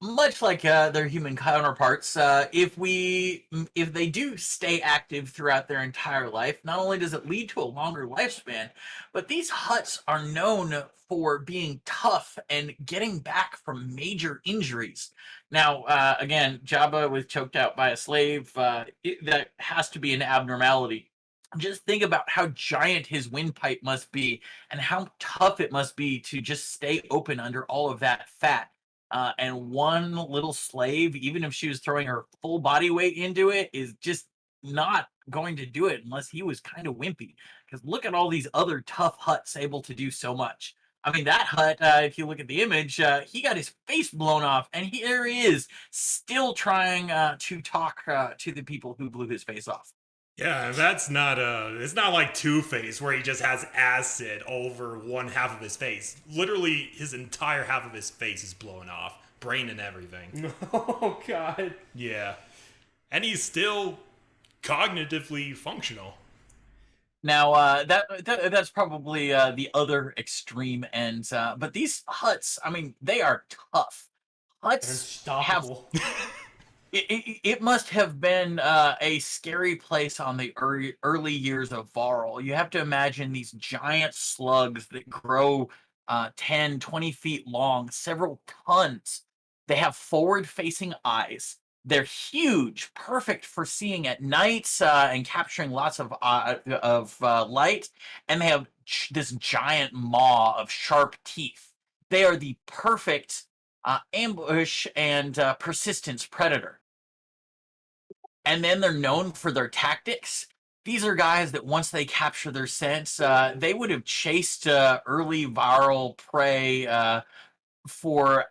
[SPEAKER 4] Much like their human counterparts, if they do stay active throughout their entire life, not only does it lead to a longer lifespan, but these Hutts are known for being tough and getting back from major injuries. Now, again, Jabba was choked out by a slave. That has to be an abnormality. Just think about how giant his windpipe must be and how tough it must be to just stay open under all of that fat. And one little slave, even if she was throwing her full body weight into it, is just not going to do it unless he was kind of wimpy. Because look at all these other tough Hutts able to do so much. I mean, that Hutt, if you look at the image, he got his face blown off, and here he is, still trying to talk to the people who blew his face off.
[SPEAKER 1] Yeah, that's not it's not like Two-Face where he just has acid over one half of his face. Literally, his entire half of his face is blown off, brain and everything.
[SPEAKER 3] Oh God.
[SPEAKER 1] Yeah. And he's still cognitively functional.
[SPEAKER 4] Now, that's probably the other extreme end. But these Hutts, I mean, they are tough.
[SPEAKER 3] They're
[SPEAKER 4] Hutts have
[SPEAKER 3] unstoppable.
[SPEAKER 4] it must have been a scary place on the early years of Varl. You have to imagine these giant slugs that grow 10, 20 feet long, several tons. They have forward-facing eyes. They're huge, perfect for seeing at night and capturing lots of light. And they have this giant maw of sharp teeth. They are the perfect ambush and persistence predator. And then they're known for their tactics. These are guys that once they capture their scent, they would have chased early viral prey for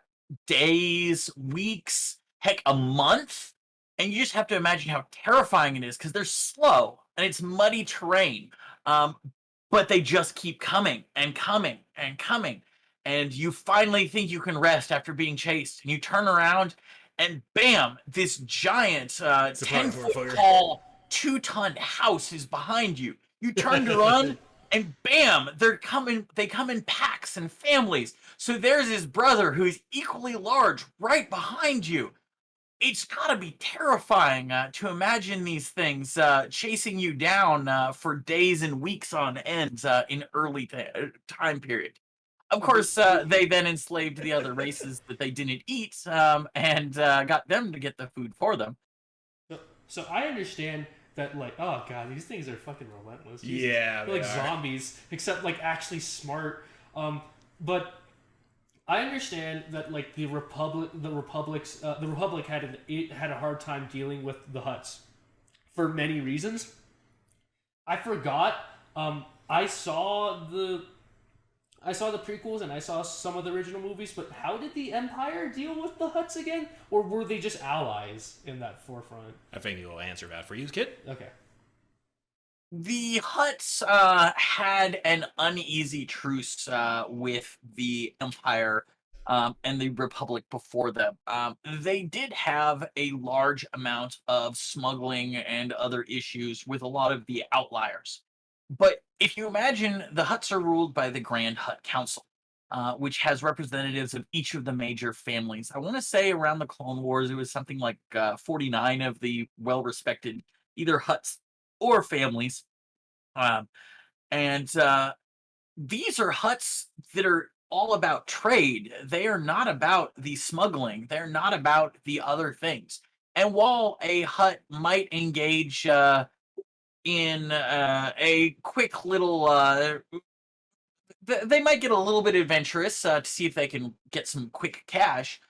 [SPEAKER 4] days, weeks, heck, a month. And you just have to imagine how terrifying it is because they're slow and it's muddy terrain. Um, but they just keep coming and coming and coming. And you finally think you can rest after being chased. And you turn around and bam, this giant 10-foot tall, 2-ton house is behind you. You turn to run and bam, they come in packs and families. So there's his brother who's equally large right behind you. It's got to be terrifying to imagine these things chasing you down for days and weeks on end in early time period. Of course, they then enslaved the other races that they didn't eat and got them to get the food for them.
[SPEAKER 3] So I understand that, like, oh god, these things are fucking relentless. Jesus.
[SPEAKER 1] Yeah,
[SPEAKER 3] They're like
[SPEAKER 1] they are.
[SPEAKER 3] zombies, except like actually smart. But I understand that like the Republic had a hard time dealing with the Hutts for many reasons. I forgot. I saw the prequels and I saw some of the original movies, but how did the Empire deal with the Hutts again? Or were they just allies in that forefront?
[SPEAKER 1] I think he'll answer that for you, kid.
[SPEAKER 3] Okay.
[SPEAKER 4] The Hutts had an uneasy truce with the Empire and the Republic before them. They did have a large amount of smuggling and other issues with a lot of the outliers. But if you imagine, the Hutts are ruled by the Grand Hutt Council, which has representatives of each of the major families. I want to say around the Clone Wars, it was something like 49 of the well-respected either Hutts or families. Um, and these are Hutts that are all about trade. They are not about the smuggling. They're not about the other things. And while a Hutt might engage in a quick little they might get a little bit adventurous to see if they can get some quick cash.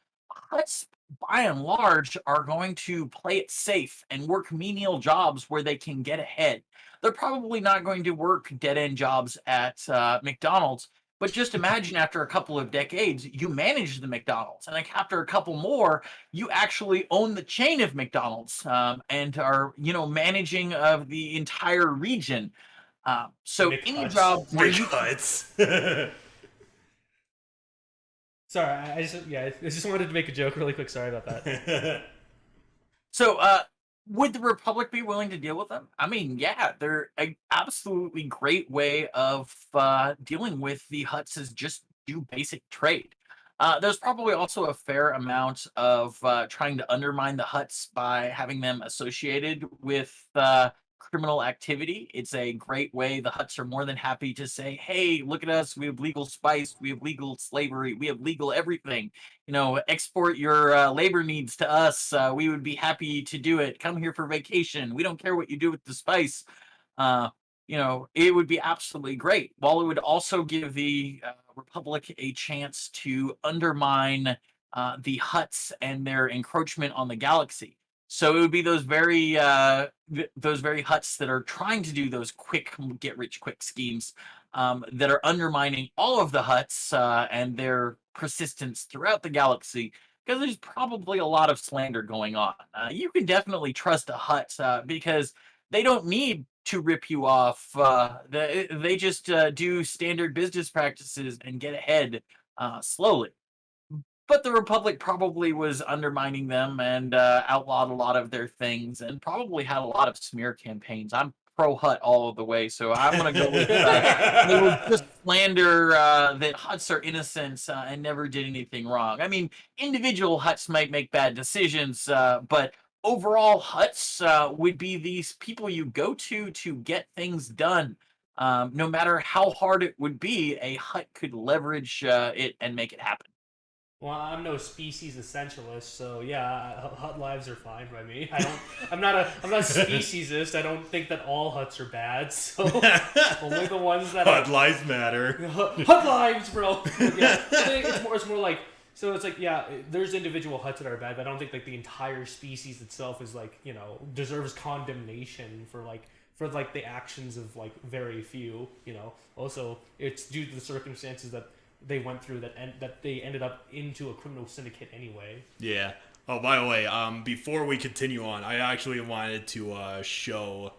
[SPEAKER 4] Hutts, by and large, are going to play it safe and work menial jobs where they can get ahead. They're probably not going to work dead-end jobs at McDonald's, but just imagine after a couple of decades, you manage the McDonald's, and like after a couple more, you actually own the chain of McDonald's and are, managing of the entire region. So any
[SPEAKER 3] McHuts.
[SPEAKER 4] job where
[SPEAKER 1] Rich
[SPEAKER 4] you
[SPEAKER 1] Huts.
[SPEAKER 3] Sorry, I just wanted to make a joke really quick. Sorry about that.
[SPEAKER 4] So, would the Republic be willing to deal with them? I mean, yeah, they're an absolutely great way of dealing with the Hutts is just do basic trade. There's probably also a fair amount of trying to undermine the Hutts by having them associated with criminal activity. It's a great way. The Hutts are more than happy to say, hey, look at us. We have legal spice. We have legal slavery. We have legal everything. Export your labor needs to us. We would be happy to do it. Come here for vacation. We don't care what you do with the spice. It would be absolutely great. While it would also give the Republic a chance to undermine the Hutts and their encroachment on the galaxy. So it would be those very Hutts that are trying to do those quick get rich quick schemes that are undermining all of the Hutts and their persistence throughout the galaxy. Because there's probably a lot of slander going on. You can definitely trust a Hutt because they don't need to rip you off. They just do standard business practices and get ahead slowly. but the Republic probably was undermining them and outlawed a lot of their things, and probably had a lot of smear campaigns. I'm pro Hutt all of the way, so I'm gonna go with they would just slander that Hutts are innocent and never did anything wrong. I mean, individual Hutts might make bad decisions, but overall Hutts would be these people you go to get things done. No matter how hard it would be, a Hutt could leverage it and make it happen.
[SPEAKER 3] Well, I'm no species essentialist, so yeah, Hutt lives are fine by me. I don't. I'm not speciesist. I don't think that all Hutts are bad. So only the ones that
[SPEAKER 1] Hut lives matter.
[SPEAKER 3] Hutt lives, bro. Yeah, it's more like. So it's like, yeah, there's individual Hutts that are bad, but I don't think like the entire species itself is like, you know, deserves condemnation for the actions of like very few, you know. Also, it's due to the circumstances that they went through that they ended up into a criminal syndicate anyway.
[SPEAKER 1] Yeah. Oh, by the way, before we continue on, I actually wanted to show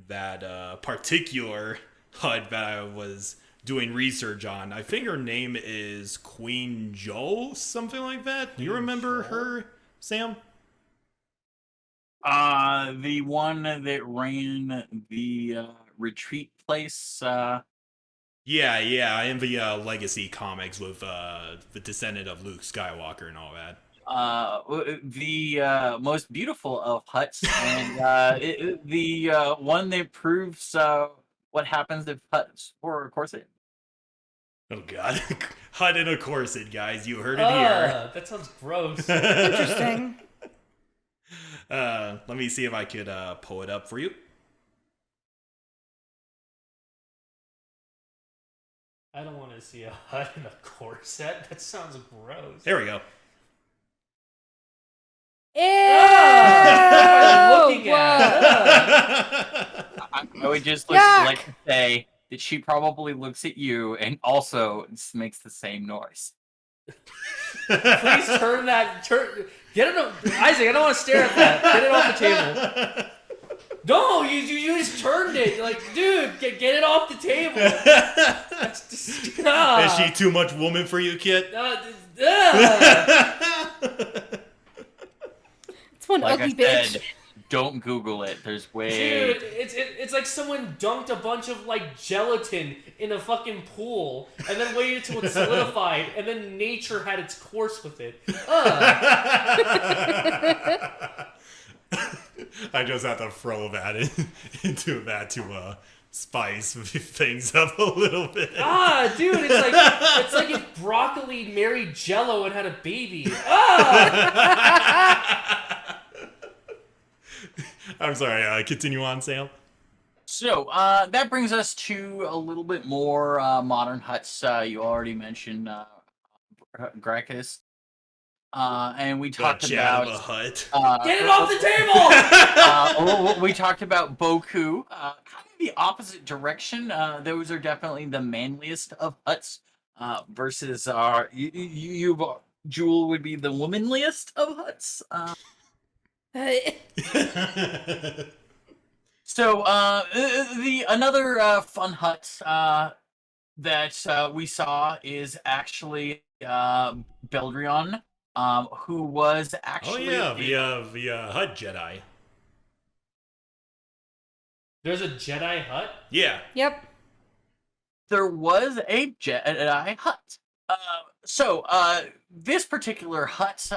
[SPEAKER 1] that particular HUD that I was doing research on. I think her name is Queen Jo, something like that. Do you remember her, Sam?
[SPEAKER 4] The one that ran the retreat place.
[SPEAKER 1] Yeah, in the Legacy comics with the descendant of Luke Skywalker and all that.
[SPEAKER 4] The most beautiful of Hutts, and the one that proves what happens if Hutts were a corset.
[SPEAKER 1] Oh god. Hut in a corset, guys. You heard it here.
[SPEAKER 3] That sounds gross.
[SPEAKER 2] Interesting.
[SPEAKER 1] Let me see if I could pull it up for you.
[SPEAKER 3] I don't want to see a Hutt in a corset. That sounds gross.
[SPEAKER 1] There we go.
[SPEAKER 2] Ew!
[SPEAKER 3] Looking at.
[SPEAKER 4] I would just like to say that she probably looks at you and also makes the same noise.
[SPEAKER 3] Please get it off, Isaac, I don't want to stare at that. Get it off the table. No, you just turned it. Like, dude, get it off the table. That's just,
[SPEAKER 1] Is she too much woman for you, kid?
[SPEAKER 2] It's one
[SPEAKER 4] Like
[SPEAKER 2] ugly
[SPEAKER 4] I
[SPEAKER 2] bitch.
[SPEAKER 4] said, don't Google it. There's way.
[SPEAKER 3] Dude, it's like someone dunked a bunch of like gelatin in a fucking pool and then waited till it solidified and then nature had its course with it.
[SPEAKER 1] I just have to throw that into that to spice things up a little bit.
[SPEAKER 3] Dude, it's like if broccoli married Jello and had a baby.
[SPEAKER 1] I'm sorry, continue on, Sam.
[SPEAKER 4] So that brings us to a little bit more modern Hutts. You already mentioned Gracchus. And we talked about
[SPEAKER 1] a Hutt.
[SPEAKER 3] Get it off the table!
[SPEAKER 4] We talked about Boku, kind of the opposite direction. Those are definitely the manliest of Hutts, versus Jewel would be the womanliest of Hutts. So the another fun Hutt that we saw is actually Beldrion. Who was actually
[SPEAKER 1] the Hutt Jedi.
[SPEAKER 3] There's a Jedi Hutt?
[SPEAKER 1] Yeah.
[SPEAKER 2] Yep.
[SPEAKER 4] There was a Jedi Hutt. So this particular Hutt,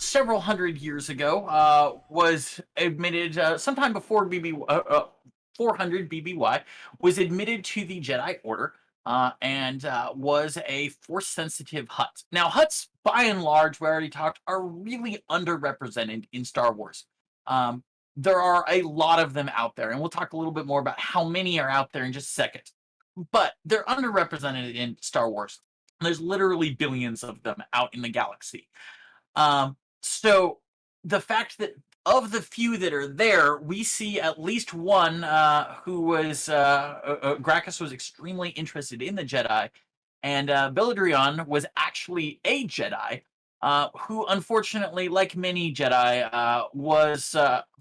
[SPEAKER 4] several hundred years ago, was admitted sometime before 400 BBY, was admitted to the Jedi Order. And was a force-sensitive Hutt. Now, Hutts, by and large, we already talked, are really underrepresented in Star Wars. There are a lot of them out there, and we'll talk a little bit more about how many are out there in just a second. But they're underrepresented in Star Wars. There's literally billions of them out in the galaxy. So the fact that of the few that are there, we see at least one who was Gracchus was extremely interested in the Jedi, and Beladrion was actually a Jedi who, unfortunately, like many Jedi,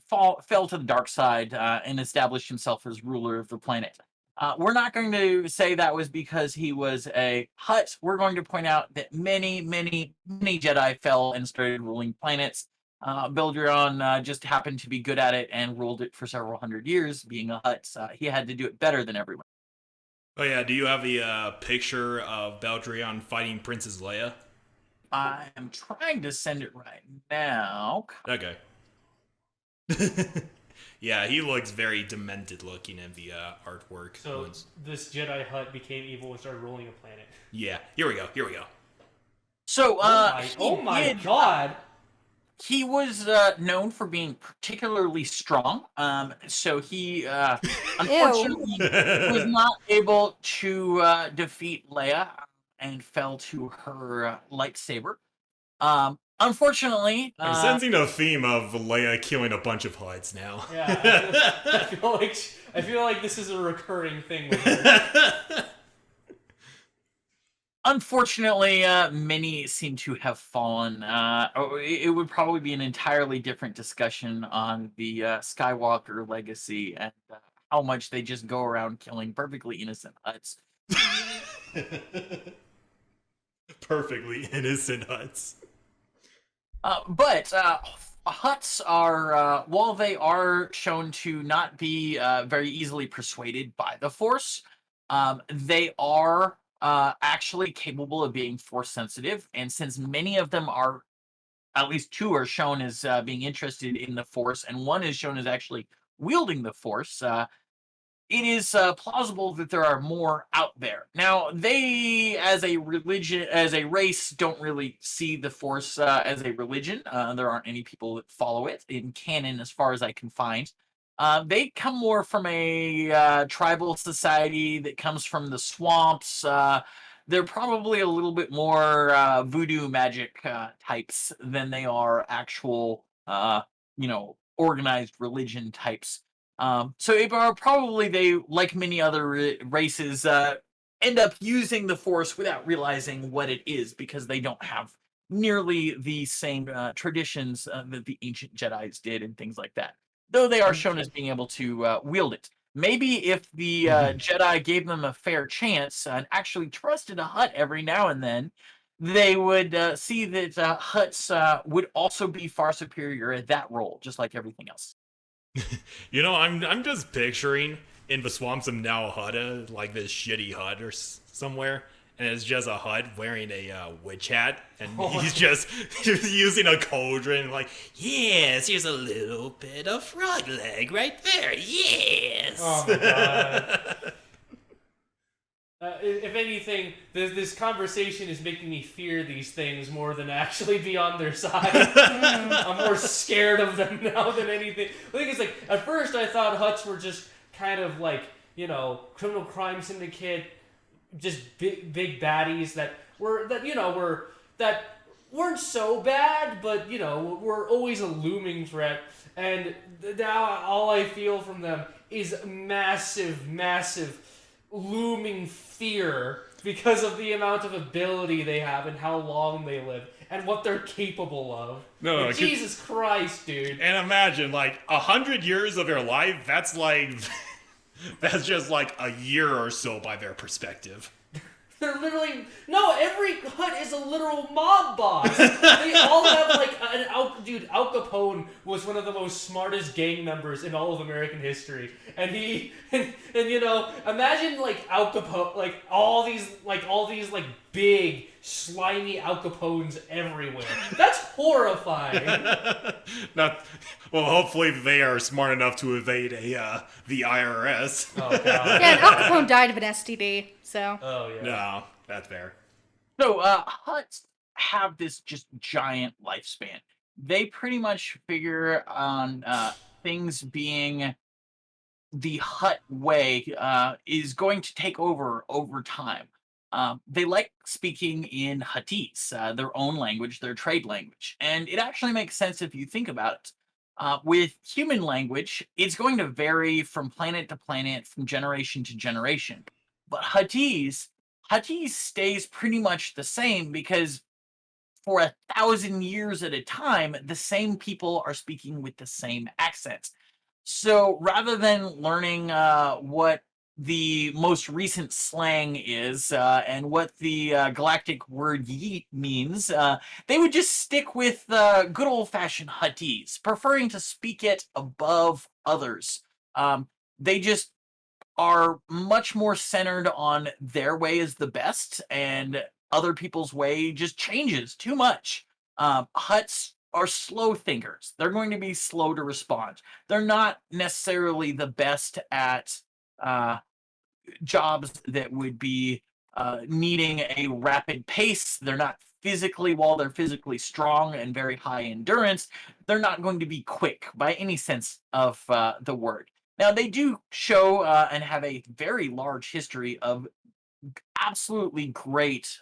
[SPEAKER 4] fell to the dark side and established himself as ruler of the planet. We're not going to say that was because he was a Hutt. We're going to point out that many, many, many Jedi fell and started ruling planets. Beldrion just happened to be good at it and ruled it for several hundred years. Being a Hutt, he had to do it better than everyone.
[SPEAKER 1] Oh yeah, do you have the picture of Beldrion fighting Princess Leia?
[SPEAKER 4] I am trying to send it right now.
[SPEAKER 1] Okay. Yeah, he looks very demented looking in the artwork.
[SPEAKER 3] So this Jedi Hutt became evil and started ruling a planet.
[SPEAKER 1] Yeah, here we go.
[SPEAKER 4] So,
[SPEAKER 3] Oh my god!
[SPEAKER 4] he was known for being particularly strong. So he unfortunately was not able to defeat Leia and fell to her lightsaber. Unfortunately,
[SPEAKER 1] I'm sensing a theme of Leia killing a bunch of Hutts now.
[SPEAKER 3] Yeah, I feel like this is a recurring thing with her.
[SPEAKER 4] unfortunately, many seem to have fallen. It would probably be an entirely different discussion on the Skywalker legacy and how much they just go around killing perfectly innocent Hutts.
[SPEAKER 1] Perfectly innocent Hutts.
[SPEAKER 4] But Hutts are, while they are shown to not be very easily persuaded by the Force, they are actually capable of being Force sensitive. And since many of them are, at least two are shown as being interested in the Force, and one is shown as actually wielding the Force, it is plausible that there are more out there. Now, they, as a religion, as a race, don't really see the Force as a religion. There aren't any people that follow it in canon, as far as I can find. They come more from a tribal society that comes from the swamps. They're probably a little bit more voodoo magic types than they are actual, organized religion types. So it are probably they, like many other races, end up using the Force without realizing what it is because they don't have nearly the same traditions that the ancient Jedi's did and things like that. Though they are shown as being able to wield it. Maybe if the Jedi gave them a fair chance and actually trusted a Hutt every now and then, they would see that Hutts would also be far superior at that role, just like everything else.
[SPEAKER 1] You know, I'm just picturing in the swamps of Now Hutta, like this shitty Hutt or somewhere, and it's just a Hutt wearing a witch hat, and he's just using a cauldron, like, yes, here's a little bit of frog leg right there, yes.
[SPEAKER 3] Oh my god. If anything, this conversation is making me fear these things more than actually be on their side. I'm more scared of them now than anything. The thing is, like, at first I thought Hutts were just kind of like, criminal crime syndicate, just big baddies that weren't so bad, but were always a looming threat. And now all I feel from them is massive looming fear because of the amount of ability they have and how long they live and what they're capable of.
[SPEAKER 1] No,
[SPEAKER 3] Jesus Christ, dude.
[SPEAKER 1] And imagine, like, 100 years of their life, that's like, that's just like a year or so by their perspective.
[SPEAKER 3] They're literally... No, every Hutt is a literal mob boss. They all have, like, Dude, Al Capone was one of the most smartest gang members in all of American history. And he... And imagine, like, Al Capone... Like, all these, big, slimy Al Capones everywhere. That's horrifying.
[SPEAKER 1] Well, hopefully they are smart enough to evade the IRS.
[SPEAKER 3] Oh, God.
[SPEAKER 2] Yeah, and Al Capone died of an STD, so.
[SPEAKER 3] Oh, yeah.
[SPEAKER 1] No, that's fair.
[SPEAKER 4] So, Hutts have this just giant lifespan. They pretty much figure on things being the Hutt way is going to take over time. They like speaking in Huttese, their own language, their trade language. And it actually makes sense if you think about it. With human language, it's going to vary from planet to planet, from generation to generation. But Huttese stays pretty much the same because for 1,000 years at a time, the same people are speaking with the same accents. So rather than learning what the most recent slang is and what the galactic word yeet means, they would just stick with good old-fashioned Huttese, preferring to speak it above others. They just are much more centered on their way is the best, and other people's way just changes too much. Hutts are slow thinkers. They're going to be slow to respond. They're not necessarily the best at uh, jobs that would be needing a rapid pace. They're not physically, while they're physically strong and very high endurance, they're not going to be quick by any sense of the word. Now, they do show and have a very large history of absolutely great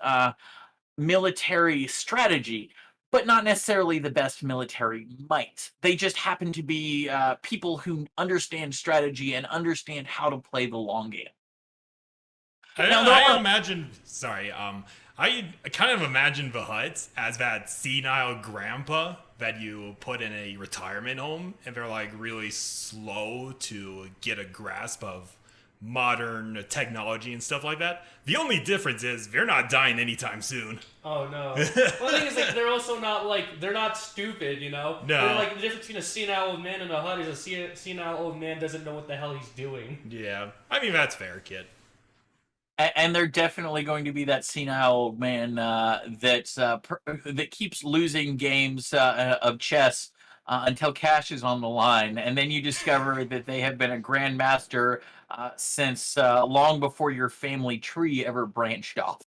[SPEAKER 4] military strategy, but not necessarily the best military might. They just happen to be people who understand strategy and understand how to play the long game. Now, there
[SPEAKER 1] I
[SPEAKER 4] are
[SPEAKER 1] imagine. Sorry. I kind of imagine the Hutt as that senile grandpa that you put in a retirement home, and they're like really slow to get a grasp of modern technology and stuff like that. The only difference is they're not dying anytime soon.
[SPEAKER 3] Oh no. Well, the thing is, like, they're also not like they're not stupid, you know.
[SPEAKER 1] No.
[SPEAKER 3] They're, like, the difference between a senile old man and a Hutt is a senile old man doesn't know what the hell he's doing.
[SPEAKER 1] Yeah, I mean that's fair, kid.
[SPEAKER 4] and they're definitely going to be that senile old man that keeps losing games of chess until cash is on the line, and then you discover that they have been a grandmaster since long before your family tree ever branched off.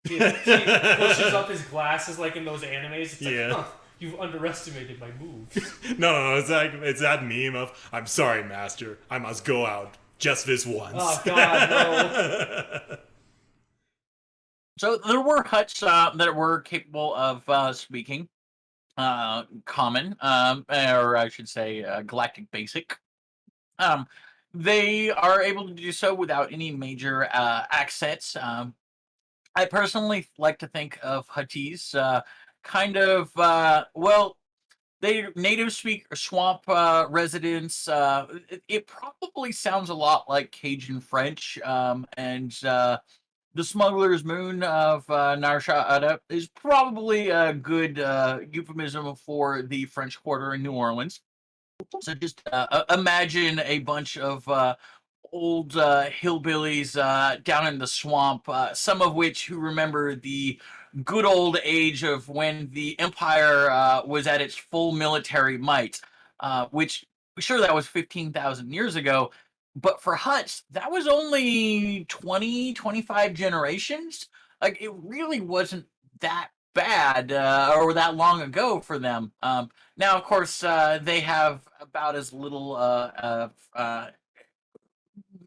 [SPEAKER 3] He pushes up his glasses like in those animes. It's like,
[SPEAKER 1] Yeah.
[SPEAKER 3] huh, you've underestimated my moves.
[SPEAKER 1] No, it's that meme of I'm sorry, master, I must go out just this once.
[SPEAKER 3] Oh god, no.
[SPEAKER 4] So there were Hutts that were capable of speaking common, or I should say galactic basic. They are able to do so without any major accents. I personally like to think of Huttese kind of, well, they native speak swamp residents. It probably sounds a lot like Cajun French, and the Smuggler's Moon of Narsha is probably a good euphemism for the French Quarter in New Orleans. So just imagine a bunch of old hillbillies down in the swamp, some of which who remember the good old age of when the Empire was at its full military might, which sure that was 15,000 years ago, but for Hutts, that was only 20, 25 generations. Like, it really wasn't that bad or that long ago for them. Now, of course, they have about as little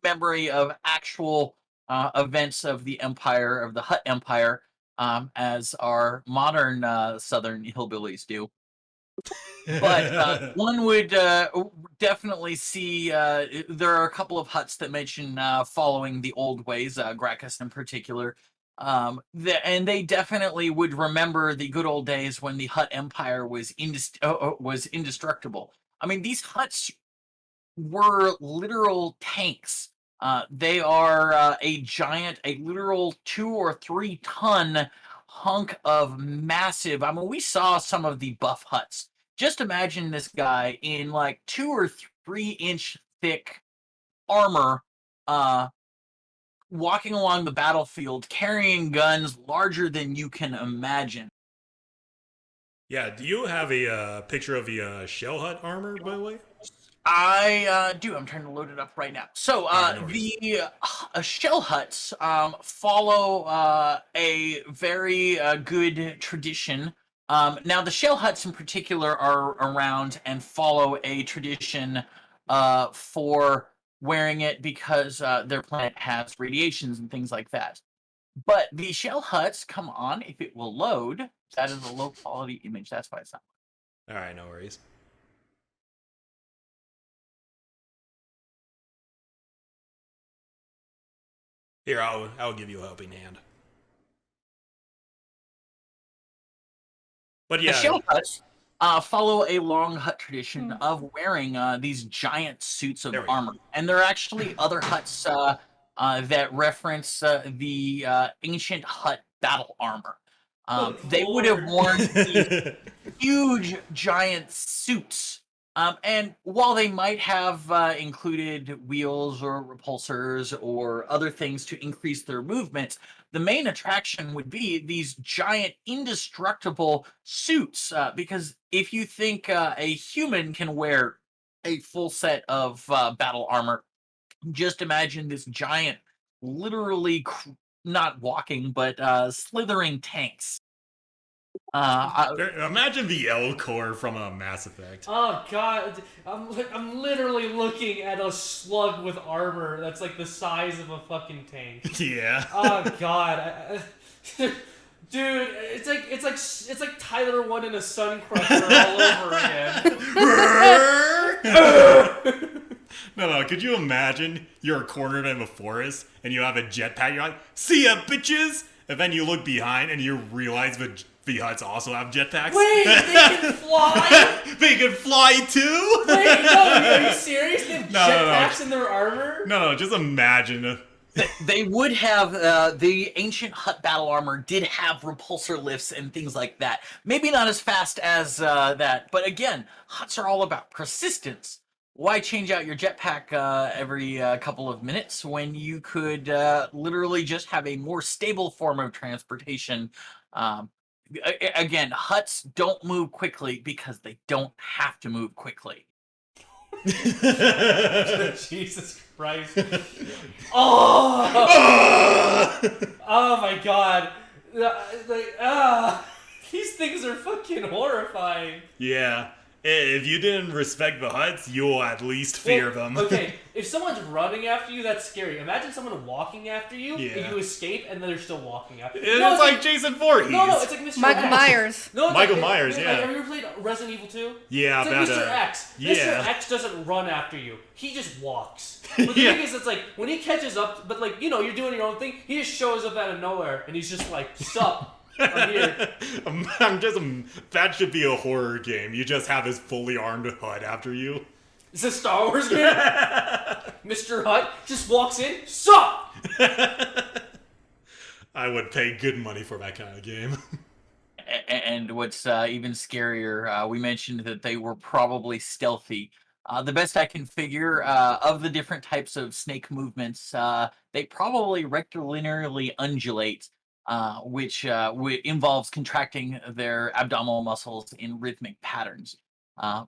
[SPEAKER 4] memory of actual events of the Empire, of the Hutt Empire, as our modern Southern hillbillies do. But one would definitely see there are a couple of Hutts that mention following the old ways, Gracchus in particular. And they definitely would remember the good old days when the Hutt Empire was indestructible. I mean, these Hutts were literal tanks. They are a literal 2 or 3 ton hunk of massive. I mean, we saw some of the buff Hutts. Just imagine this guy in like 2 or 3 inch thick armor, walking along the battlefield, carrying guns larger than you can imagine.
[SPEAKER 1] Yeah, do you have a picture of the shell hut armor, by the way?
[SPEAKER 4] I do. I'm trying to load it up right now. So
[SPEAKER 1] no
[SPEAKER 4] the shell Hutts follow a very good tradition. Now, the shell Hutts in particular are around and follow a tradition for wearing it because their planet has radiations and things like that. But the shell Hutts, come on, if it will load, that is a low quality image. That's why it's not.
[SPEAKER 1] All right, no worries. Here, I'll give you a helping hand. But
[SPEAKER 4] The
[SPEAKER 1] yeah,
[SPEAKER 4] shell Hutts follow a long Hutt tradition of wearing these giant suits of
[SPEAKER 1] There we go.
[SPEAKER 4] armor, and there are actually other Hutts that reference the ancient Hutt battle armor.
[SPEAKER 3] Good
[SPEAKER 4] They would have
[SPEAKER 3] lord.
[SPEAKER 4] worn these huge, giant suits. And while they might have included wheels or repulsors or other things to increase their movement, the main attraction would be these giant, indestructible suits. Because if you think a human can wear a full set of battle armor, just imagine this giant, literally not walking, but slithering tanks.
[SPEAKER 1] Imagine the L core from a Mass Effect.
[SPEAKER 3] Oh god, I'm literally looking at a slug with armor that's like the size of a fucking tank.
[SPEAKER 1] Yeah.
[SPEAKER 3] Oh god, dude, it's like Tyler 1 in a Sun Crusher all over again.
[SPEAKER 1] No, could you imagine you're cornered in a forest and you have a jetpack, you're like, see ya, bitches! And then you look behind and you realize the Hutts also have jetpacks.
[SPEAKER 3] Wait, they can fly?
[SPEAKER 1] They can fly too?
[SPEAKER 3] Wait, no, are you serious? They have
[SPEAKER 1] No.
[SPEAKER 3] jetpacks in their armor?
[SPEAKER 1] No, just imagine.
[SPEAKER 4] They would have the ancient Hutt battle armor did have repulsor lifts and things like that. Maybe not as fast as that, but again, Hutts are all about persistence. Why change out your jetpack every couple of minutes when you could literally just have a more stable form of transportation? Again, Hutts don't move quickly because they don't have to move quickly.
[SPEAKER 3] Jesus Christ. Oh! Oh my god. These things are fucking horrifying.
[SPEAKER 1] Yeah. If you didn't respect the Hutts, you'll at least fear them.
[SPEAKER 3] Okay, if someone's running after you, that's scary. Imagine someone walking after you,
[SPEAKER 1] Yeah.
[SPEAKER 3] and you escape, and then they're still walking after you.
[SPEAKER 1] It's like Jason Voorhees.
[SPEAKER 3] No, it's like Mr.
[SPEAKER 2] Michael
[SPEAKER 3] X.
[SPEAKER 2] Myers.
[SPEAKER 3] No, it's
[SPEAKER 1] Michael
[SPEAKER 3] like,
[SPEAKER 1] Myers,
[SPEAKER 3] like,
[SPEAKER 1] yeah.
[SPEAKER 3] Have you ever played Resident Evil 2?
[SPEAKER 1] Yeah,
[SPEAKER 3] It's like
[SPEAKER 1] that,
[SPEAKER 3] Mr. X.
[SPEAKER 1] yeah.
[SPEAKER 3] Mr. X doesn't run after you. He just walks. But the
[SPEAKER 1] Yeah.
[SPEAKER 3] thing is, it's like, when he catches up, but like, you know, you're doing your own thing, he just shows up out of nowhere, and he's just like, sup, I'm here.
[SPEAKER 1] That should be a horror game. You just have this fully armed Hutt after you.
[SPEAKER 3] It's a Star Wars game. Mr. Hutt just walks in, sup!
[SPEAKER 1] I would pay good money for that kind of game.
[SPEAKER 4] And what's even scarier, we mentioned that they were probably stealthy. The best I can figure of the different types of snake movements, they probably rectilinearly undulate, which involves contracting their abdominal muscles in rhythmic patterns.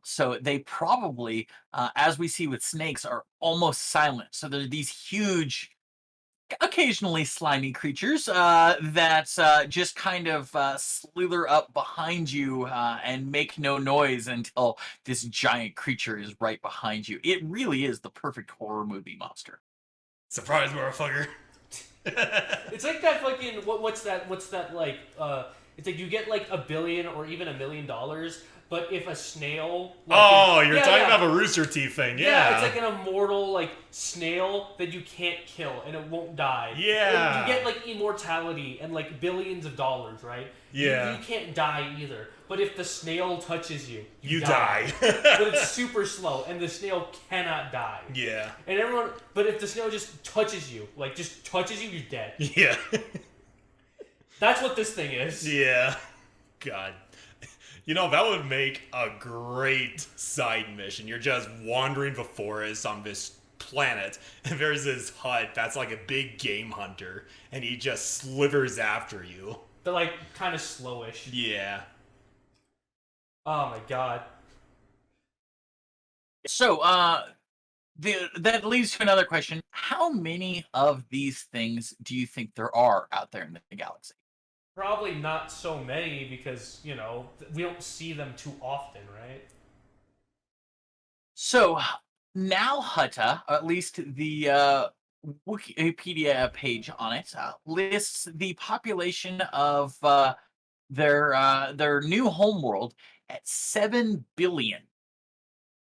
[SPEAKER 4] So they probably, as we see with snakes, are almost silent. So they're these huge, occasionally slimy creatures that just kind of slither up behind you and make no noise until this giant creature is right behind you. It really is the perfect horror movie monster.
[SPEAKER 1] Surprise, motherfucker.
[SPEAKER 3] It's like that fucking, what's that like, it's like you get like $1 billion or even $1 million, but if a snail... Like,
[SPEAKER 1] you're talking about a Rooster Teeth thing, yeah.
[SPEAKER 3] It's like an immortal, like, snail that you can't kill and it won't die.
[SPEAKER 1] Yeah.
[SPEAKER 3] You get, like, immortality and, like, billions of dollars, right?
[SPEAKER 1] Yeah.
[SPEAKER 3] You can't die either. But if the snail touches you,
[SPEAKER 1] You die.
[SPEAKER 3] But it's super slow and the snail cannot die.
[SPEAKER 1] Yeah.
[SPEAKER 3] And but if the snail just touches you, like, just touches you, you're dead.
[SPEAKER 1] Yeah.
[SPEAKER 3] That's what this thing is.
[SPEAKER 1] Yeah. God. You know, that would make a great side mission. You're just wandering the forest on this planet, and there's this Hutt that's like a big game hunter, and he just slithers after you.
[SPEAKER 3] They're, like, kind of slowish.
[SPEAKER 1] Yeah.
[SPEAKER 3] Oh, my God.
[SPEAKER 4] So, that leads to another question. How many of these things do you think there are out there in the galaxy?
[SPEAKER 3] Probably not so many because, you know, we don't see them too often, right?
[SPEAKER 4] So, now Hutta, or at least the Wikipedia page on it, lists the population of their new homeworld at 7 billion.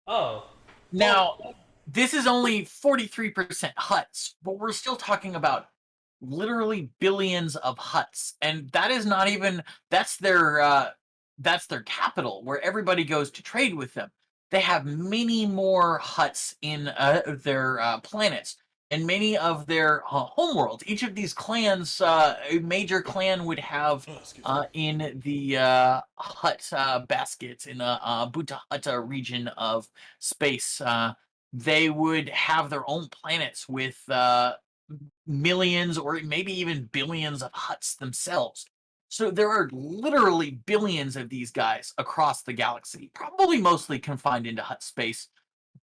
[SPEAKER 3] Oh.
[SPEAKER 4] Now, this is only 43% Hutts, but we're still talking about literally billions of Hutts, and that is not even that's their capital where everybody goes to trade with them. They have many more Hutts in their planets, and many of their homeworlds. Each of these clans, a major clan would have in the Hutt baskets in the Buta Hutta region of space. They would have their own planets with millions or maybe even billions of Hutts themselves. So there are literally billions of these guys across the galaxy, probably mostly confined into Hutt space,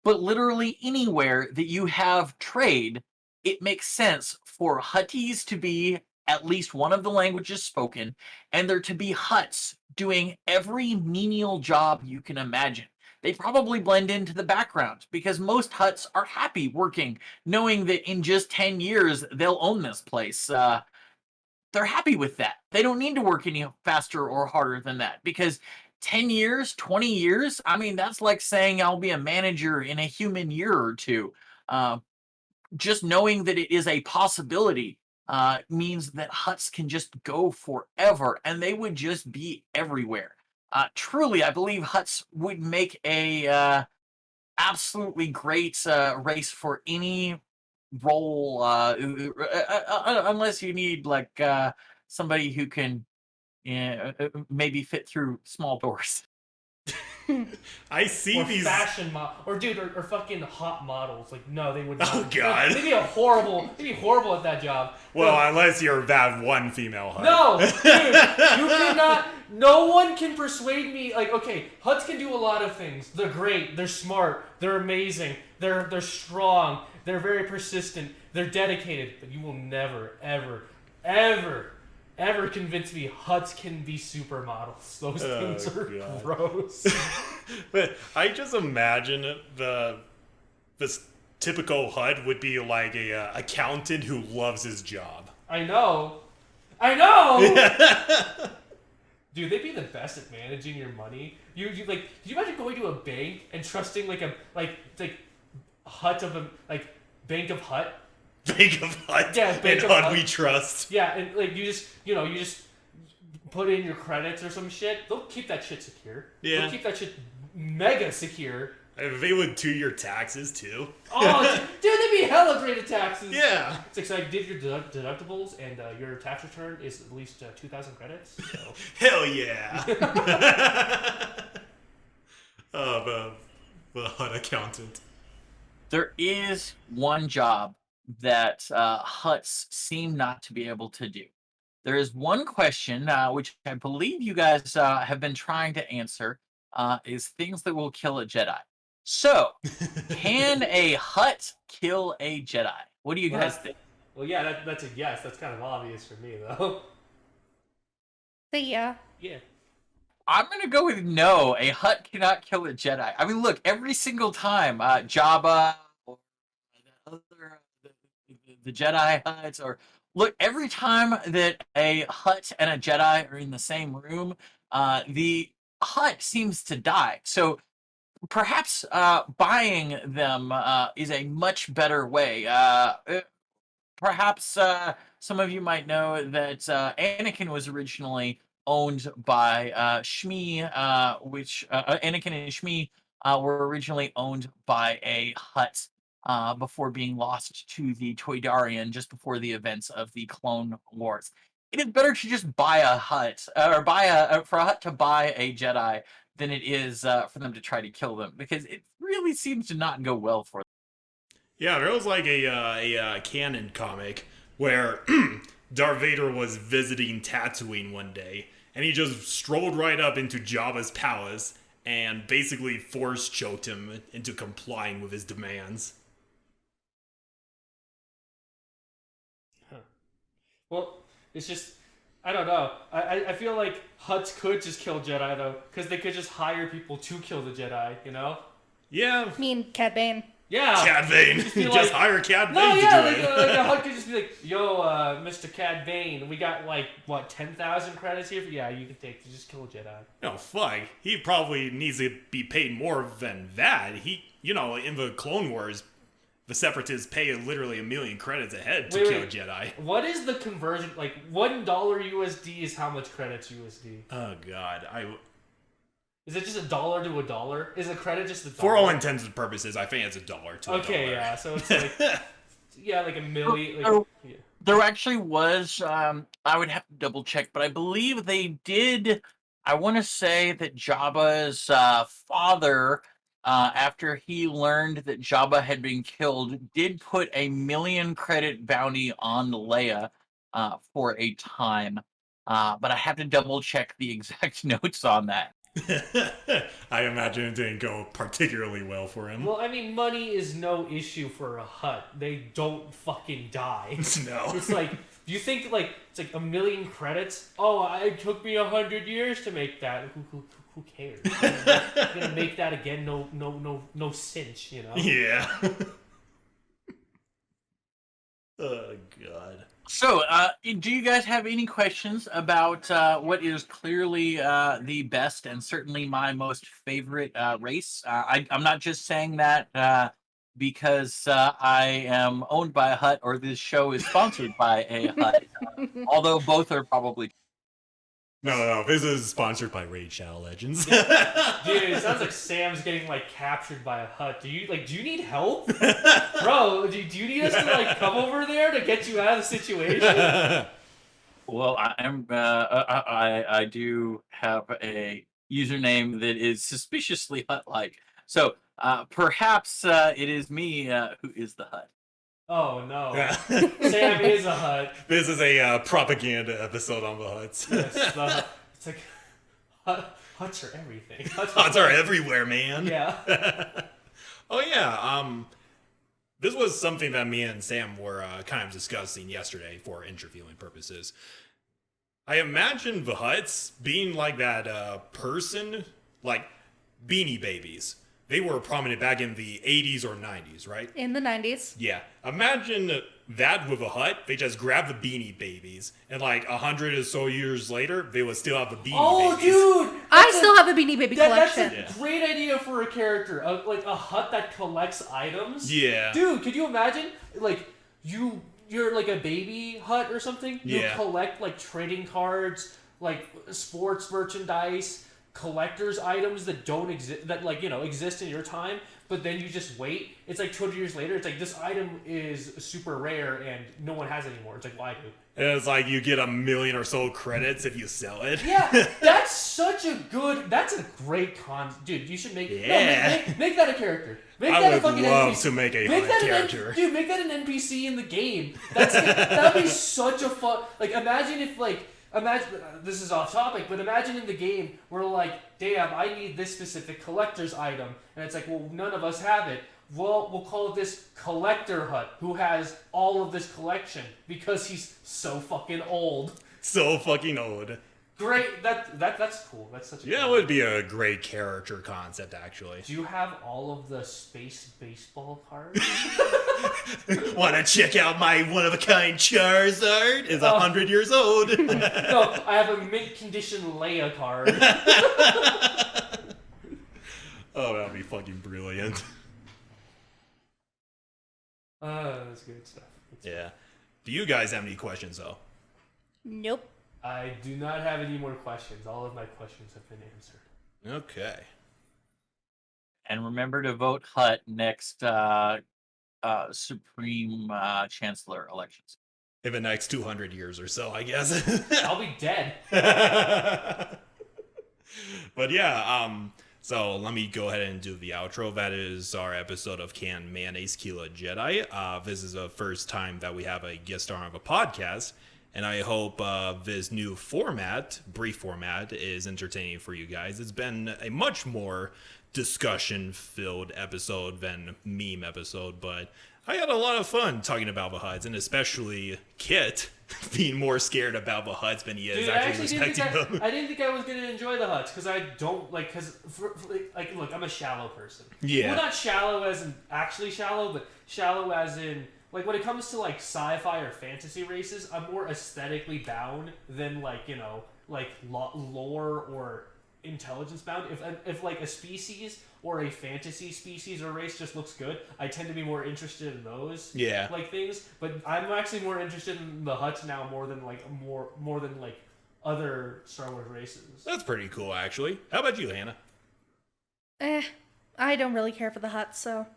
[SPEAKER 4] but literally anywhere that you have trade, it makes sense for Hutties to be at least one of the languages spoken, and there to be Hutts doing every menial job you can imagine. They probably blend into the background because most Hutts are happy working, knowing that in just 10 years they'll own this place. They're happy with that. They don't need to work any faster or harder than that because 10 years, 20 years, I mean, that's like saying I'll be a manager in a human year or two. Just knowing that it is a possibility means that Hutts can just go forever and they would just be everywhere. Truly, I believe Hutts would make a absolutely great race for any role, unless you need like somebody who can maybe fit through small doors.
[SPEAKER 1] I see
[SPEAKER 3] Or
[SPEAKER 1] these.
[SPEAKER 3] fashion or dude, or fucking hot models. Like, no, they would not.
[SPEAKER 1] Oh, God.
[SPEAKER 3] They'd be horrible at that job.
[SPEAKER 1] Well,
[SPEAKER 3] No,
[SPEAKER 1] unless you're that one female Hutt.
[SPEAKER 3] no, dude, you cannot. No one can persuade me. Like, okay, Hutts can do a lot of things. They're great. They're smart. They're amazing. They're strong. They're very persistent. They're dedicated. But you will never, ever convince me Hutts can be supermodels. Those things are
[SPEAKER 1] God.
[SPEAKER 3] gross.
[SPEAKER 1] But I just imagine this typical Hutt would be like a accountant who loves his job.
[SPEAKER 3] I know. Dude, they'd be the best at managing your money. You like, could you imagine going to a bank and trusting like Hutt of a Bank of Hutt?
[SPEAKER 1] Bank of Hutt.
[SPEAKER 3] Yeah, Bank
[SPEAKER 1] and
[SPEAKER 3] of
[SPEAKER 1] Hutt
[SPEAKER 3] Hutt.
[SPEAKER 1] we trust.
[SPEAKER 3] Yeah, and like you just put in your credits or some shit. They'll keep that shit secure.
[SPEAKER 1] Yeah.
[SPEAKER 3] They'll keep that shit mega secure.
[SPEAKER 1] If they would do your taxes too.
[SPEAKER 3] Oh, dude, they'd be hella great at taxes.
[SPEAKER 1] Yeah.
[SPEAKER 3] It's like, so I did your deductibles, and your tax return is at least 2,000 credits. So.
[SPEAKER 1] Hell yeah. The Hutt accountant.
[SPEAKER 4] There is one job that Hutts seem not to be able to do. There is one question, which I believe you guys have been trying to answer, is things that will kill a Jedi. So, can a Hutt kill a Jedi? What do you guys think?
[SPEAKER 3] Well, yeah, that's a yes. That's kind of obvious for me, though.
[SPEAKER 2] Say yeah.
[SPEAKER 3] Yeah.
[SPEAKER 4] I'm going to go with no. A Hutt cannot kill a Jedi. I mean, look, every single time Jabba or the Jedi Hutts, or look, every time that a Hutt and a Jedi are in the same room, the Hutt seems to die. So perhaps buying them is a much better way. Perhaps some of you might know that Anakin was originally owned by Shmi, which Anakin and Shmi were originally owned by a Hutt before being lost to the Toydarian just before the events of the Clone Wars. It is better to just buy a Hutt, or for a Hutt to buy a Jedi than it is for them to try to kill them, because it really seems to not go well for them.
[SPEAKER 1] Yeah, there was like a canon comic where Darth Vader was visiting Tatooine one day, and he just strolled right up into Jabba's palace and basically force choked him into complying with his demands.
[SPEAKER 3] Well, it's just, I don't know. I feel like Hutts could just kill Jedi, though, because they could just hire people to kill the Jedi, you know?
[SPEAKER 1] Yeah.
[SPEAKER 2] I mean, Cad Bane.
[SPEAKER 3] Yeah.
[SPEAKER 1] Cad Bane.
[SPEAKER 3] Just be
[SPEAKER 1] Just
[SPEAKER 3] like-
[SPEAKER 1] hire Cad
[SPEAKER 3] No,
[SPEAKER 1] Bane
[SPEAKER 3] yeah,
[SPEAKER 1] to do
[SPEAKER 3] like
[SPEAKER 1] it.
[SPEAKER 3] a Hutt could just be like, yo, Mr. Cad Bane, we got, 10,000 credits here? Yeah, you can take, just kill a Jedi.
[SPEAKER 1] No, fuck. He probably needs to be paid more than that. In the Clone Wars, the Separatists pay literally 1 million credits a head to
[SPEAKER 3] Wait,
[SPEAKER 1] kill
[SPEAKER 3] wait.
[SPEAKER 1] Jedi.
[SPEAKER 3] What is the conversion? $1 USD is how much credits USD?
[SPEAKER 1] Oh, God.
[SPEAKER 3] Is it just $1 to $1? Is a credit just $1?
[SPEAKER 1] For all intents and purposes, I think it's $1 to $1.
[SPEAKER 3] Okay, yeah, so it's like... Yeah, like a million.
[SPEAKER 4] Oh,
[SPEAKER 3] Yeah.
[SPEAKER 4] There actually was, I would have to double check, but I believe they did. I want to say that Jabba's father, after he learned that Jabba had been killed, did put a 1,000,000 credit bounty on Leia for a time. But I have to double check the exact notes on that.
[SPEAKER 1] I imagine it didn't go particularly well for him.
[SPEAKER 3] Well, I mean, money is no issue for a Hutt. They don't fucking die.
[SPEAKER 1] No.
[SPEAKER 3] It's like, do you think like it's like 1,000,000 credits? Oh, it took me 100 years to make that. Who cares? I'm gonna make that again. No cinch. You know.
[SPEAKER 1] Yeah. Oh god.
[SPEAKER 4] So, do you guys have any questions about what is clearly the best and certainly my most favorite race? I'm not just saying that because I am owned by a Hut or this show is sponsored by a Hut, although both are probably.
[SPEAKER 1] No, this is sponsored by Raid Shadow Legends.
[SPEAKER 3] Dude, it sounds like Sam's getting like captured by a Hutt. Do you need help, bro? Do you need us to like come over there to get you out of the situation?
[SPEAKER 4] Well, I do have a username that is suspiciously Hut-like. So perhaps it is me who is the Hut.
[SPEAKER 3] Oh no, Sam is a Hutt.
[SPEAKER 1] This is a propaganda episode on the Huts.
[SPEAKER 3] Yes, it's like Hutts are everything.
[SPEAKER 1] Huts are everywhere, man.
[SPEAKER 3] Yeah.
[SPEAKER 1] Oh yeah. This was something that me and Sam were kind of discussing yesterday for interviewing purposes. I imagine the Hutts being like that person, like Beanie Babies. They were prominent back in the 80s or 90s, right?
[SPEAKER 2] In the 90s.
[SPEAKER 1] Yeah. Imagine that with a Hutt. They just grab the Beanie Babies, and like 100 or so years later, they would still have the Beanie Babies.
[SPEAKER 3] Dude!
[SPEAKER 2] I still have a Beanie Baby collection.
[SPEAKER 3] That's a great idea for a character. Like a Hutt that collects items.
[SPEAKER 1] Yeah.
[SPEAKER 3] Dude, could you imagine? Like, you're like a baby Hutt or something. You
[SPEAKER 1] Yeah.
[SPEAKER 3] collect like trading cards, like sports merchandise, collector's items that don't exist, that like, exist in your time, but then you just wait. It's like 200 years later, it's like this item is super rare and no one has it anymore. It's like, why do?
[SPEAKER 1] And it's like you get 1,000,000 or so credits if you sell it.
[SPEAKER 3] Yeah, that's a great dude, you should make, make that a character. Make
[SPEAKER 1] I
[SPEAKER 3] that
[SPEAKER 1] would
[SPEAKER 3] a fucking
[SPEAKER 1] love
[SPEAKER 3] NPC.
[SPEAKER 1] to make a
[SPEAKER 3] Make
[SPEAKER 1] Hutt
[SPEAKER 3] that
[SPEAKER 1] character.
[SPEAKER 3] Dude, make that an NPC in the game. That'd be such a fun, like, imagine if, like, this is off topic, but imagine in the game where like, damn, I need this specific collector's item, and it's like, well, none of us have it. Well, we'll call this Collector Hutt, who has all of this collection because he's so fucking old.
[SPEAKER 1] So fucking old.
[SPEAKER 3] Great, that's cool. That's such a
[SPEAKER 1] Yeah, it
[SPEAKER 3] cool
[SPEAKER 1] would be a great character concept, actually.
[SPEAKER 3] Do you have all of the space baseball cards?
[SPEAKER 1] Want to check out my one-of-a-kind Charizard? It's 100 years old.
[SPEAKER 3] No, I have a mint condition Leia card.
[SPEAKER 1] Oh, that would be fucking brilliant.
[SPEAKER 3] That's good stuff.
[SPEAKER 1] Yeah. Do you guys have any questions, though?
[SPEAKER 2] Nope.
[SPEAKER 3] I do not have any more questions. All of my questions have been answered.
[SPEAKER 1] Okay.
[SPEAKER 4] And remember to vote Hut next Supreme Chancellor elections.
[SPEAKER 1] In the next 200 years or so, I guess.
[SPEAKER 3] I'll be dead.
[SPEAKER 1] But yeah, so let me go ahead and do the outro. That is our episode of Can Mayonnaise Kill a Jedi. This is the first time that we have a guest star on a podcast. And I hope this new brief format, is entertaining for you guys. It's been a much more discussion-filled episode than meme episode, but I had a lot of fun talking about the Hutts, and especially Kit being more scared about the Hutts than he is actually respecting them.
[SPEAKER 3] I didn't think I was going to enjoy the Hutts, because I don't, like, look, I'm a shallow person.
[SPEAKER 1] Yeah.
[SPEAKER 3] Well, not shallow as in actually shallow, but shallow as in, like, when it comes to, like, sci-fi or fantasy races, I'm more aesthetically bound than, like, lore or intelligence bound. If like, a species or a fantasy species or race just looks good, I tend to be more interested in those, like, things. But I'm actually more interested in the Hutts now more than, like, other Star Wars races.
[SPEAKER 1] That's pretty cool, actually. How about you, Hannah?
[SPEAKER 2] I don't really care for the Hutts, so.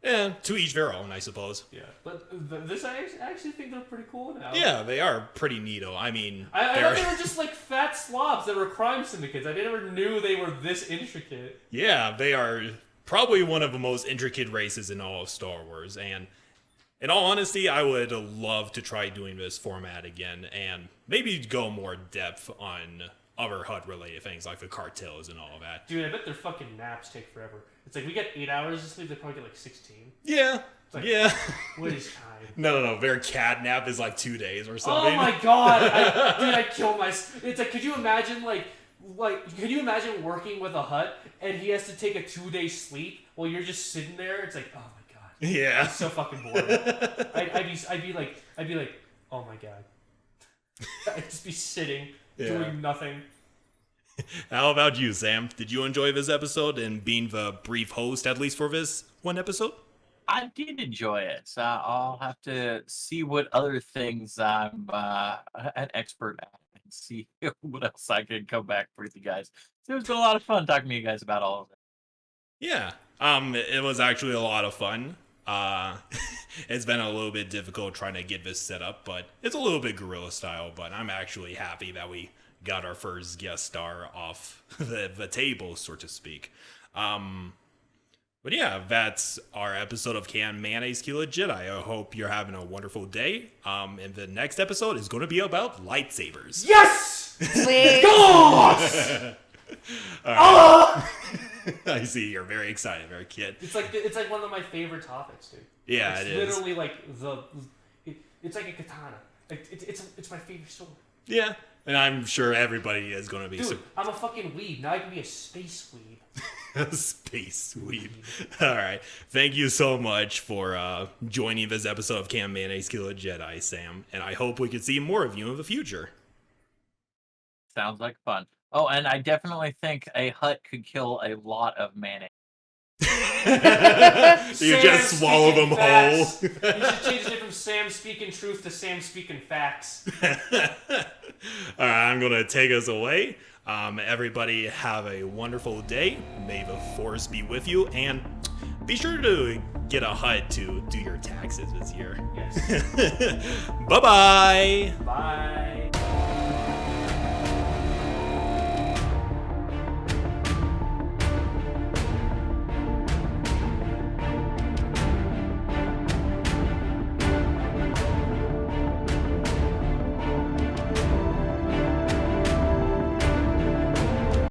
[SPEAKER 1] Yeah, to each their own, I suppose.
[SPEAKER 3] Yeah, but this I actually think they're pretty cool now.
[SPEAKER 1] Yeah, they are pretty neato. I mean,
[SPEAKER 3] I thought they were just like fat slobs that were crime syndicates. I never knew they were this intricate.
[SPEAKER 1] yeah, they are probably one of the most intricate races in all of Star Wars. And in all honesty, I would love to try doing this format again and maybe go more depth on other Hutt related things like the cartels and all of that.
[SPEAKER 3] Dude, I bet their fucking naps take forever. It's like we get 8 hours to sleep, they probably get like 16.
[SPEAKER 1] Yeah.
[SPEAKER 3] Like,
[SPEAKER 1] Yeah.
[SPEAKER 3] What is time?
[SPEAKER 1] No. Their cat nap is like 2 days or
[SPEAKER 3] Oh
[SPEAKER 1] something.
[SPEAKER 3] my god! I kill myself. It's like, could you imagine could you imagine working with a Hutt and he has to take a 2-day sleep while you're just sitting there? It's like, oh my god.
[SPEAKER 1] Yeah.
[SPEAKER 3] I'm so fucking bored. I'd be like, oh my god. I'd just be sitting, doing nothing.
[SPEAKER 1] How about you, Sam? Did you enjoy this episode and being the brief host, at least for this one episode?
[SPEAKER 4] I did enjoy it. I'll have to see what other things I'm an expert at and see what else I can come back with you guys. So it's been a lot of fun talking to you guys about all of it.
[SPEAKER 1] Yeah. It was actually a lot of fun. It's been a little bit difficult trying to get this set up, but it's a little bit guerrilla style, but I'm actually happy that we got our first guest star off the table, so to speak. But yeah, that's our episode of Can Mayonnaise Kill a Jedi. I hope you're having a wonderful day. And the next episode is going to be about lightsabers.
[SPEAKER 3] Yes!
[SPEAKER 2] Sweet.
[SPEAKER 3] God!
[SPEAKER 1] I see you're very excited, very kid.
[SPEAKER 3] It's like one of my favorite topics, dude.
[SPEAKER 1] Yeah,
[SPEAKER 3] it's
[SPEAKER 1] it is.
[SPEAKER 3] literally like it's like a katana. Like it's my favorite sword.
[SPEAKER 1] Yeah, and I'm sure everybody is going to be
[SPEAKER 3] Dude, I'm a fucking weeb. Now I can be a space weeb.
[SPEAKER 1] a space weeb. All right, thank you so much for joining this episode of Can Mayonnaise Kill a Jedi, Sam. And I hope we can see more of you in the future.
[SPEAKER 4] Sounds like fun. Oh, and I definitely think a Hutt could kill a lot of mayonnaise.
[SPEAKER 1] You just swallow them whole.
[SPEAKER 3] You should change it from Sam speaking truth to Sam speaking facts.
[SPEAKER 1] All right, I'm going to take us away. Everybody have a wonderful day. May the force be with you. And be sure to get a Hutt to do your taxes this year.
[SPEAKER 3] Yes.
[SPEAKER 1] Bye-bye.
[SPEAKER 3] Bye.